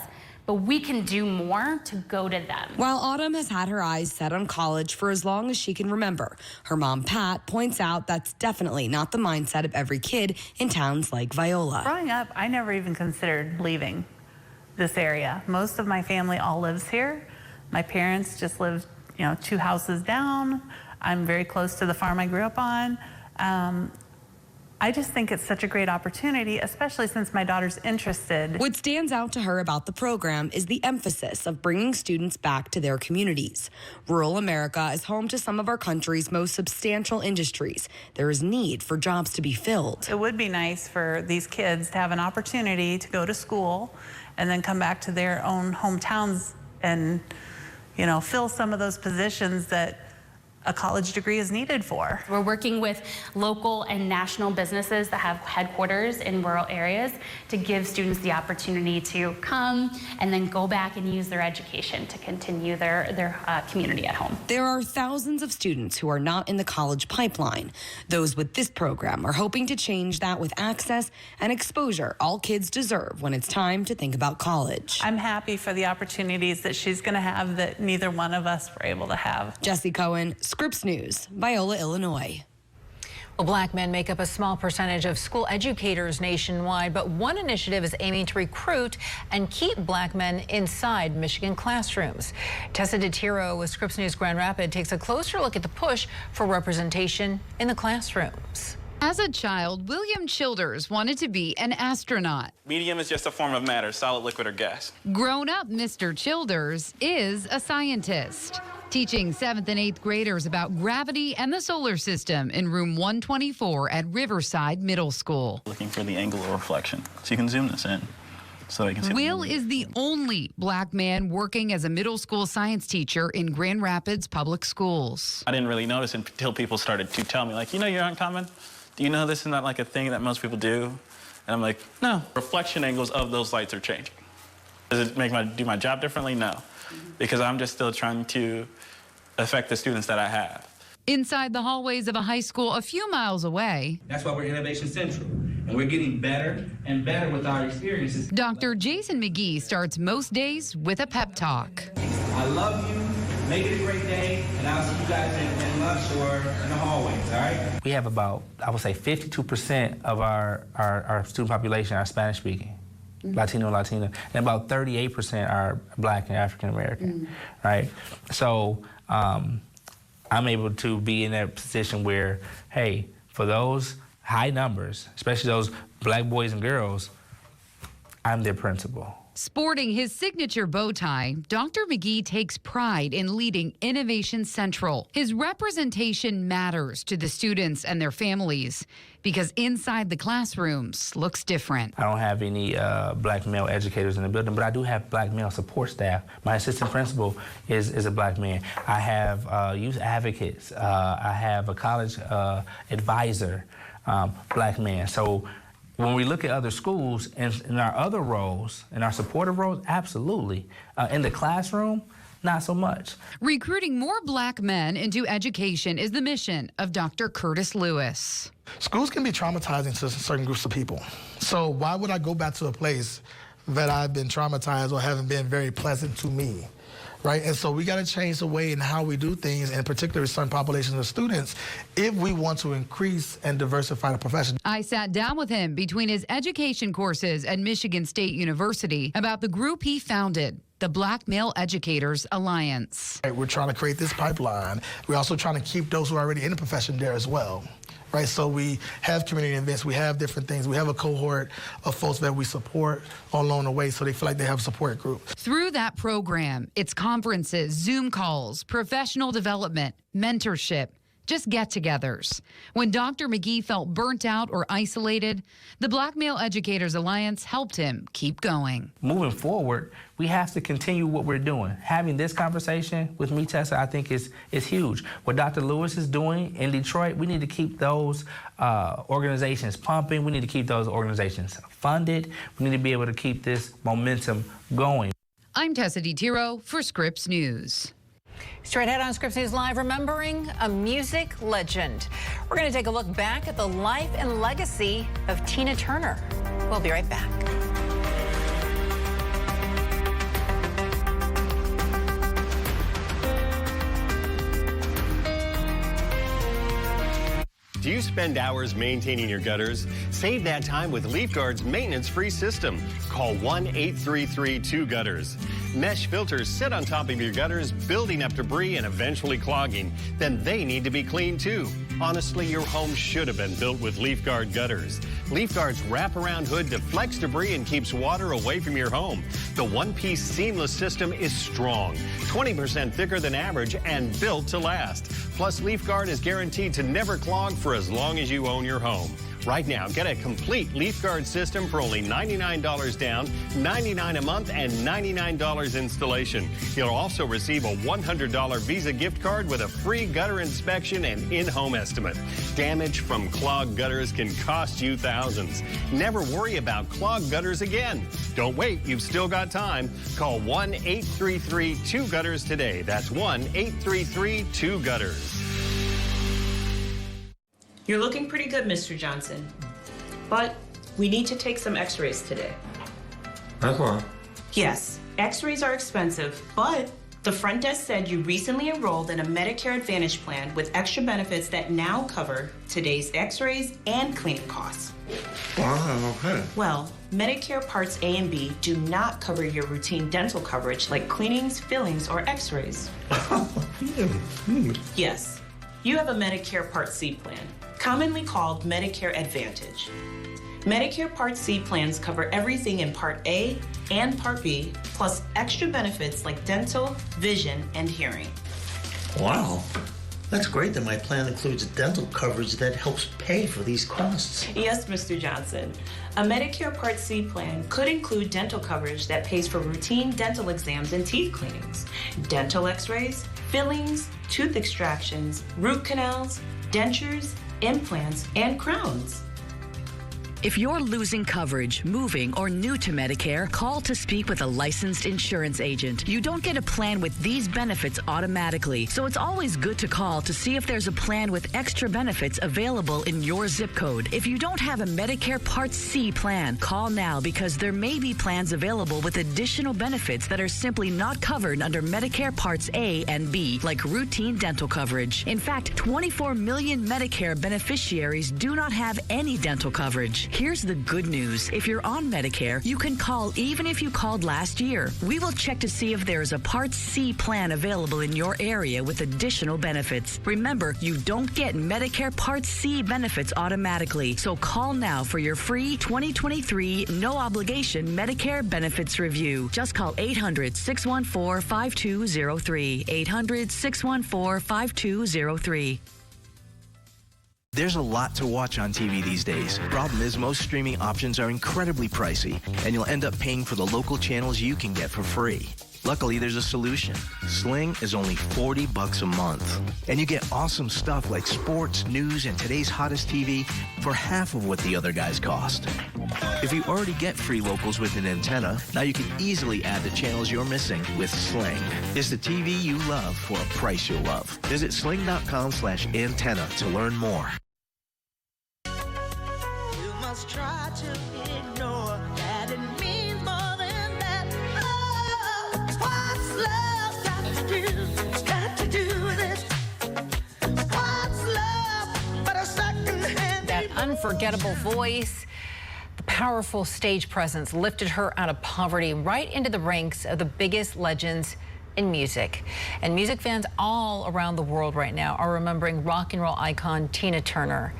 but we can do more to go to them. While Autumn has had her eyes set on college for as long as she can remember, her mom, Pat, points out that's definitely not the mindset of every kid in towns like Viola. Growing up, I never even considered leaving this area. Most of my family all lives here. My parents just live, 2 houses down. I'm very close to the farm I grew up on. I just think it's such a great opportunity, especially since my daughter's interested. What stands out to her about the program is the emphasis of bringing students back to their communities. Rural America is home to some of our country's most substantial industries. There is need for jobs to be filled. It would be nice for these kids to have an opportunity to go to school and then come back to their own hometowns and fill some of those positions that a college degree is needed for. We're working with local and national businesses that have headquarters in rural areas to give students the opportunity to come and then go back and use their education to continue their community at home. There are thousands of students who are not in the college pipeline. Those with this program are hoping to change that with access and exposure all kids deserve when it's time to think about college. I'm happy for the opportunities that she's going to have that neither one of us were able to have. Jesse Cohen, Scripps News, Viola, Illinois. Well, black men make up a small percentage of school educators nationwide, but one initiative is aiming to recruit and keep black men inside Michigan classrooms. Tessa DeTiro with Scripps News Grand Rapids takes a closer look at the push for representation in the classrooms. As a child, William Childers wanted to be an astronaut. Medium is just a form of matter, solid, liquid, or gas. Grown up, Mr. Childers is a scientist, teaching 7th and 8th graders about gravity and the solar system in room 124 at Riverside Middle School. Looking for the angle of reflection. So you can zoom this in so you can see. Will is the only black man working as a middle school science teacher in Grand Rapids Public Schools. I didn't really notice until people started to tell me, like, you're uncommon? Do you know this is not like a thing that most people do? And I'm like, no. Reflection angles of those lights are changing. Does it do my job differently? No. Because I'm just still trying to affect the students that I have. Inside the hallways of a high school a few miles away. That's why we're Innovation Central, and we're getting better and better with our experiences. Dr. Jason McGee starts most days with a pep talk. I love you. Make it a great day, and I'll see you guys in lunch or in the hallways, all right? We have about, I would say, 52% of our student population are Spanish speaking. Latino, Latina, and about 38% are Black and African American, right? So I'm able to be in that position where, hey, for those high numbers, especially those Black boys and girls, I'm their principal. Sporting his signature bow tie, Dr. McGee takes pride in leading Innovation Central. His representation matters to the students and their families because inside the classrooms looks different. I don't have any Black male educators in the building, but I do have Black male support staff. My assistant principal is a Black man. I have youth advocates. I have a college advisor, Black man. So when we look at other schools and in our other roles, in our supportive roles, absolutely. In the classroom, not so much. Recruiting more Black men into education is the mission of Dr. Curtis Lewis. Schools can be traumatizing to certain groups of people. So why would I go back to a place that I've been traumatized or haven't been very pleasant to me? Right? And so we got to change the way in how we do things, in particular with certain populations of students, if we want to increase and diversify the profession. I sat down with him between his education courses at Michigan State University about the group he founded, the Black Male Educators Alliance. Right, we're trying to create this pipeline. We're also trying to keep those who are already in the profession there as well. Right, so we have community events, we have different things. We have a cohort of folks that we support along the way so they feel like they have a support group. Through that program, it's conferences, Zoom calls, professional development, mentorship, just get-togethers. When Dr. McGee felt burnt out or isolated, the Black Male Educators Alliance helped him keep going. Moving forward, we have to continue what we're doing. Having this conversation with me, Tessa, I think is huge. What Dr. Lewis is doing in Detroit, we need to keep those organizations pumping. We need to keep those organizations funded. We need to be able to keep this momentum going. I'm Tessa DiTiro for Scripps News. Straight ahead on Scripps News Live, remembering a music legend. We're going to take a look back at the life and legacy of Tina Turner. We'll be right back. Do you spend hours maintaining your gutters? Save that time with LeafGuard's maintenance-free system. Call 1-833-2-GUTTERS. Mesh filters sit on top of your gutters, building up debris and eventually clogging. Then they need to be cleaned too. Honestly, your home should have been built with LeafGuard gutters. LeafGuard's wraparound hood deflects debris and keeps water away from your home. The one-piece seamless system is strong, 20% thicker than average and built to last. Plus, LeafGuard is guaranteed to never clog for as long as you own your home. Right now, get a complete LeafGuard system for only $99 down, $99 a month, and $99 installation. You'll also receive a $100 Visa gift card with a free gutter inspection and in-home estimate. Damage from clogged gutters can cost you thousands. Never worry about clogged gutters again. Don't wait, you've still got time. Call 1-833-2-GUTTERS today. That's 1-833-2-GUTTERS. You're looking pretty good, Mr. Johnson. But we need to take some x-rays today. That's why. Yes, x-rays are expensive, but the front desk said you recently enrolled in a Medicare Advantage plan with extra benefits that now cover today's x-rays and cleaning costs. Wow, okay. Well, Medicare Parts A and B do not cover your routine dental coverage like cleanings, fillings, or x-rays. Yes, you have a Medicare Part C plan, commonly called Medicare Advantage. Medicare Part C plans cover everything in Part A and Part B, plus extra benefits like dental, vision, and hearing. Wow. That's great that my plan includes dental coverage that helps pay for these costs. Yes, Mr. Johnson. A Medicare Part C plan could include dental coverage that pays for routine dental exams and teeth cleanings, dental x-rays, fillings, tooth extractions, root canals, dentures, implants, and crowns. If you're losing coverage, moving, or new to Medicare, call to speak with a licensed insurance agent. You don't get a plan with these benefits automatically, so it's always good to call to see if there's a plan with extra benefits available in your zip code. If you don't have a Medicare Part C plan, call now because there may be plans available with additional benefits that are simply not covered under Medicare Parts A and B, like routine dental coverage. In fact, 24 million Medicare beneficiaries do not have any dental coverage. Here's the good news. If you're on Medicare, you can call even if you called last year. We will check to see if there is a Part C plan available in your area with additional benefits. Remember, you don't get Medicare Part C benefits automatically, so call now for your free 2023 no-obligation Medicare benefits review. Just call 800-614-5203. 800-614-5203. There's a lot to watch on TV these days. Problem is, most streaming options are incredibly pricey, and you'll end up paying for the local channels you can get for free. Luckily, there's a solution. Sling is only $40 a month, and you get awesome stuff like sports, news, and today's hottest TV for half of what the other guys cost. If you already get free locals with an antenna, now you can easily add the channels you're missing with Sling. It's the TV you love for a price you'll love. Visit sling.com/antenna to learn more. You must try to ignore that it means more than that. Oh, what's love got to do with it? What's love but a second-hand? That unforgettable voice, the powerful stage presence lifted her out of poverty right into the ranks of the biggest legends in music. And music fans all around the world right now are remembering rock and roll icon Tina Turner.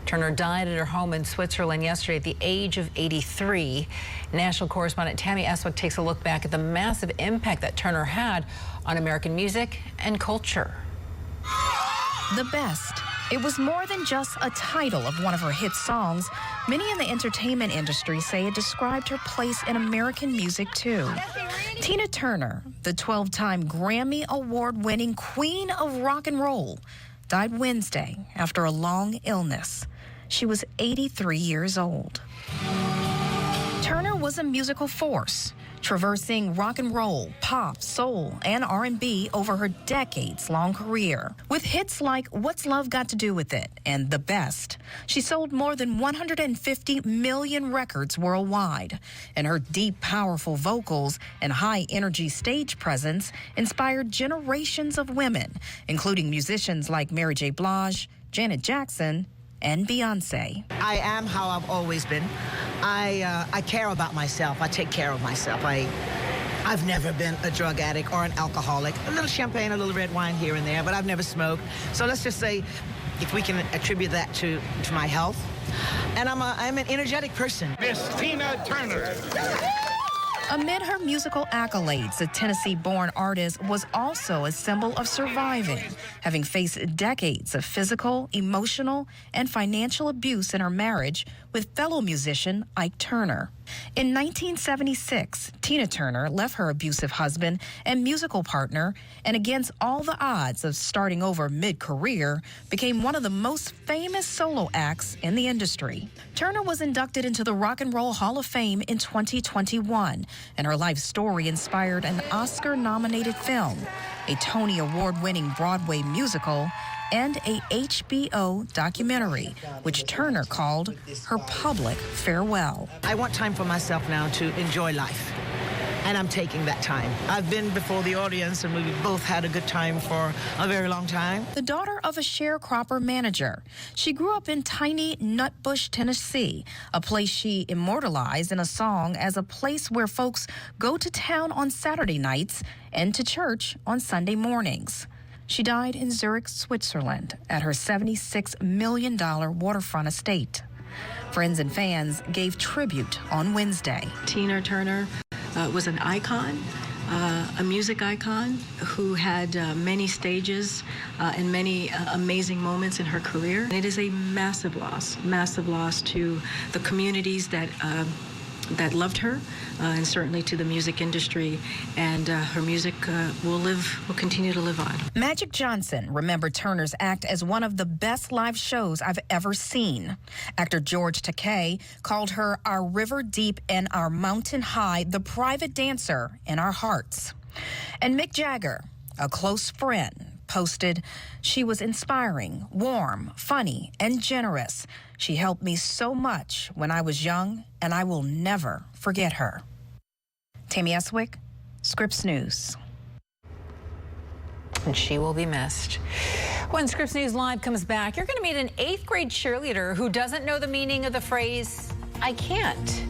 Turner died at her home in Switzerland yesterday at the age of 83. National correspondent Tammy Eswick takes a look back at the massive impact that Turner had on American music and culture. The Best. It was more than just a title of one of her hit songs. Many in the entertainment industry say it described her place in American music, too. Tina Turner, the 12-time Grammy Award-winning queen of rock and roll, died Wednesday after a long illness. She was 83 years old. Turner was a musical force, traversing rock and roll, pop, soul, and R&B over her decades-long career. With hits like What's Love Got to Do with It and The Best, she sold more than 150 million records worldwide. And her deep, powerful vocals and high-energy stage presence inspired generations of women, including musicians like Mary J. Blige, Janet Jackson, and Beyonce. I am how I've always been. I care about myself. I take care of myself. I've never been a drug addict or an alcoholic. A little champagne, a little red wine here and there, but I've never smoked. So let's just say, if we can attribute that to my health. And I'm an energetic person. Miss Tina Turner. Amid her musical accolades, the Tennessee-born artist was also a symbol of surviving, having faced decades of physical, emotional, and financial abuse in her marriage with fellow musician Ike Turner. In 1976, Tina Turner left her abusive husband and musical partner, and against all the odds of starting over mid-career, became one of the most famous solo acts in the industry. Turner was inducted into the Rock and Roll Hall of Fame in 2021, and her life story inspired an Oscar-nominated film, a Tony Award-winning Broadway musical, and a HBO documentary, which Turner called her public farewell. I want time for myself now to enjoy life, and I'm taking that time. I've been before the audience, and we've both had a good time for a very long time. The daughter of a sharecropper manager, she grew up in tiny Nutbush, Tennessee, a place she immortalized in a song as a place where folks go to town on Saturday nights and to church on Sunday mornings. She died in Zurich, Switzerland, at her $76 million waterfront estate. Friends and fans gave tribute on Wednesday. Tina Turner was an icon, a music icon who had many stages and many amazing moments in her career. And it is a massive loss to the communities that loved her, and certainly to the music industry, and her music will continue to live on. Magic Johnson remembered Turner's act as one of the best live shows I've ever seen. Actor George Takei called her our river deep and our mountain high, the private dancer in our hearts. And Mick Jagger, a close friend, posted, "She was inspiring, warm, funny, and generous. She helped me so much when I was young, and I will never forget her." Tammy Eswick, Scripps News. And she will be missed. When Scripps News Live comes back, you're going to meet an 8th grade cheerleader who doesn't know the meaning of the phrase, "I can't."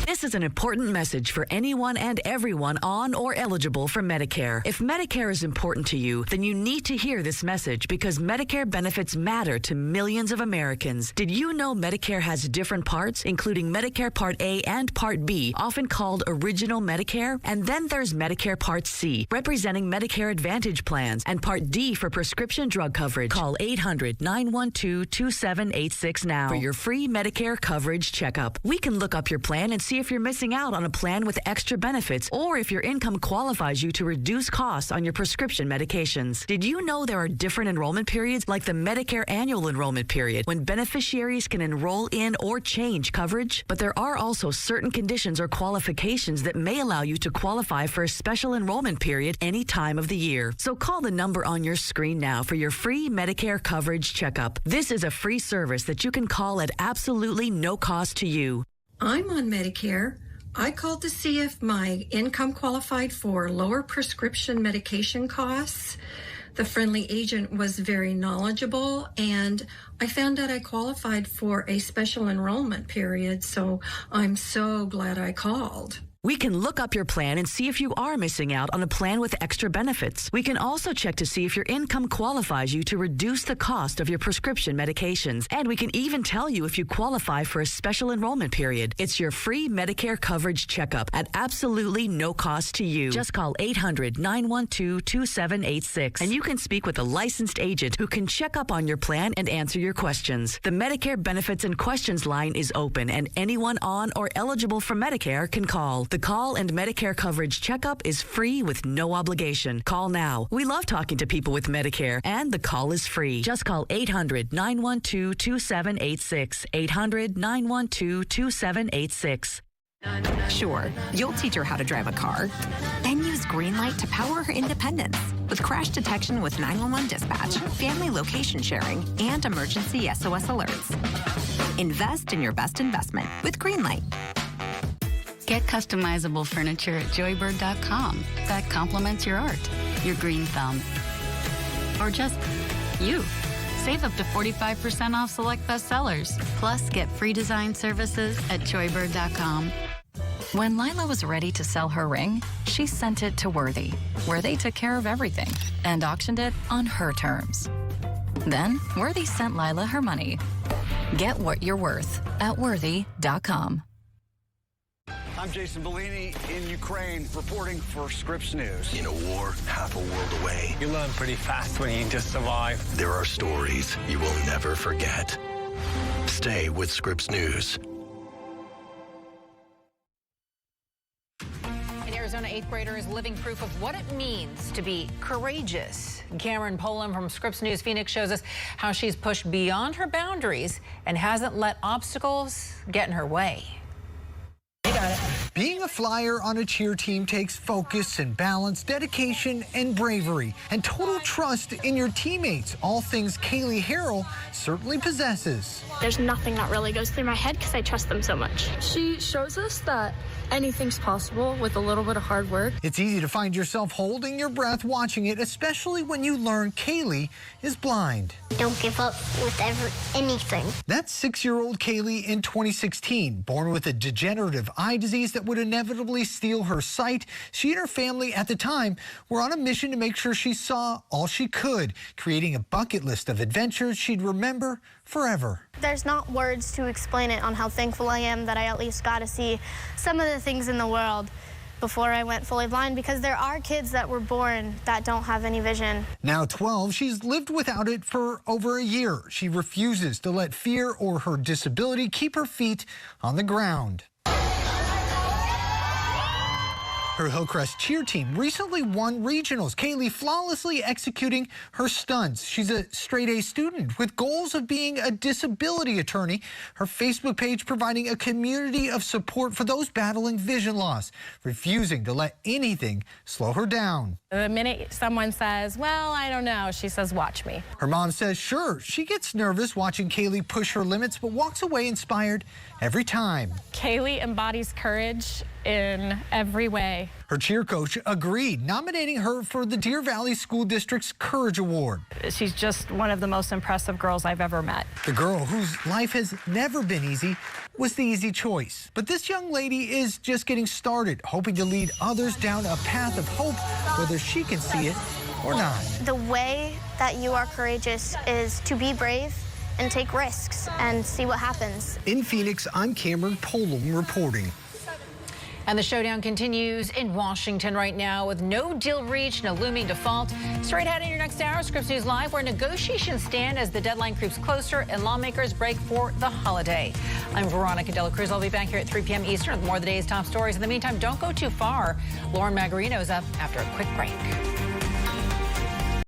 This is an important message for anyone and everyone on or eligible for Medicare. If Medicare is important to you, then you need to hear this message because Medicare benefits matter to millions of Americans. Did you know Medicare has different parts, including Medicare Part A and Part B, often called Original Medicare? And then there's Medicare Part C, representing Medicare Advantage plans, and Part D for prescription drug coverage. Call 800-912-2786 now for your free Medicare coverage checkup. We can look up your plan and see if you're missing out on a plan with extra benefits or if your income qualifies you to reduce costs on your prescription medications. Did you know there are different enrollment periods, like the Medicare annual enrollment period, when beneficiaries can enroll in or change coverage? But there are also certain conditions or qualifications that may allow you to qualify for a special enrollment period any time of the year. So call the number on your screen now for your free Medicare coverage checkup. This is a free service that you can call at absolutely no cost to you. I'm on Medicare. I called to see if my income qualified for lower prescription medication costs. The friendly agent was very knowledgeable, and I found out I qualified for a special enrollment period, so I'm so glad I called. We can look up your plan and see if you are missing out on a plan with extra benefits. We can also check to see if your income qualifies you to reduce the cost of your prescription medications. And we can even tell you if you qualify for a special enrollment period. It's your free Medicare coverage checkup at absolutely no cost to you. Just call 800-912-2786 and you can speak with a licensed agent who can check up on your plan and answer your questions. The Medicare Benefits and Questions line is open and anyone on or eligible for Medicare can call. The call and Medicare coverage checkup is free with no obligation. Call now. We love talking to people with Medicare, and the call is free. Just call 800-912-2786. 800-912-2786. Sure, you'll teach her how to drive a car, then use Greenlight to power her independence with crash detection with 911 dispatch, family location sharing, and emergency SOS alerts. Invest in your best investment with Greenlight. Get customizable furniture at joybird.com that complements your art, your green thumb, or just you. Save up to 45% off select bestsellers. Plus, get free design services at joybird.com. When Lila was ready to sell her ring, she sent it to Worthy, where they took care of everything and auctioned it on her terms. Then, Worthy sent Lila her money. Get what you're worth at worthy.com. I'm Jason Bellini in Ukraine, reporting for Scripps News. In a war half a world away, You learn pretty fast when you just survive. there are stories you will never forget. Stay with Scripps News. An Arizona 8th grader is living proof of what it means to be courageous. Cameron Polam from Scripps News Phoenix shows us how she's pushed beyond her boundaries and hasn't let obstacles get in her way. Being a flyer on a cheer team takes focus and balance, dedication and bravery, and total trust in your teammates, all things Kaylee Harrell certainly possesses. There's nothing that really goes through my head because I trust them so much. She shows us that anything's possible with a little bit of hard work. It's easy to find yourself holding your breath watching it, especially when you learn Kaylee is blind. Don't give up with anything. That's 6-year-old Kaylee in 2016, born with a degenerative eye disease that would inevitably steal her sight. She and her family at the time were on a mission to make sure she saw all she could, creating a bucket list of adventures she'd remember forever. There's not words to explain it on how thankful I am that I at least got to see some of the things in the world before I went fully blind, because there are kids that were born that don't have any vision. Now 12, she's lived without it for over a year. She refuses to let fear or her disability keep her feet on the ground. Her Hillcrest cheer team recently won regionals, Kaylee flawlessly executing her stunts. She's a straight-A student with goals of being a disability attorney. Her Facebook page providing a community of support for those battling vision loss, refusing to let anything slow her down. The minute someone says, well, I don't know, she says, watch me. Her mom says, sure, she gets nervous watching Kaylee push her limits, but walks away inspired every time. Kaylee embodies courage in every way. Her cheer coach agreed, nominating her for the Deer Valley School District's Courage Award. She's just one of the most impressive girls I've ever met. The girl whose life has never been easy was the easy choice. But this young lady is just getting started, hoping to lead others down a path of hope, whether she can see it or not. The way that you are courageous is to be brave and take risks and see what happens. In Phoenix, I'm Cameron Polam reporting. And the showdown continues in Washington right now with no deal reached, no looming default. Straight ahead in your next hour, Scripps News Live, where negotiations stand as the deadline creeps closer and lawmakers break for the holiday. I'm Veronica Cruz. I'll be back here at 3 p.m. Eastern with more of the day's top stories. In the meantime, don't go too far. Lauren Magarino is up after a quick break.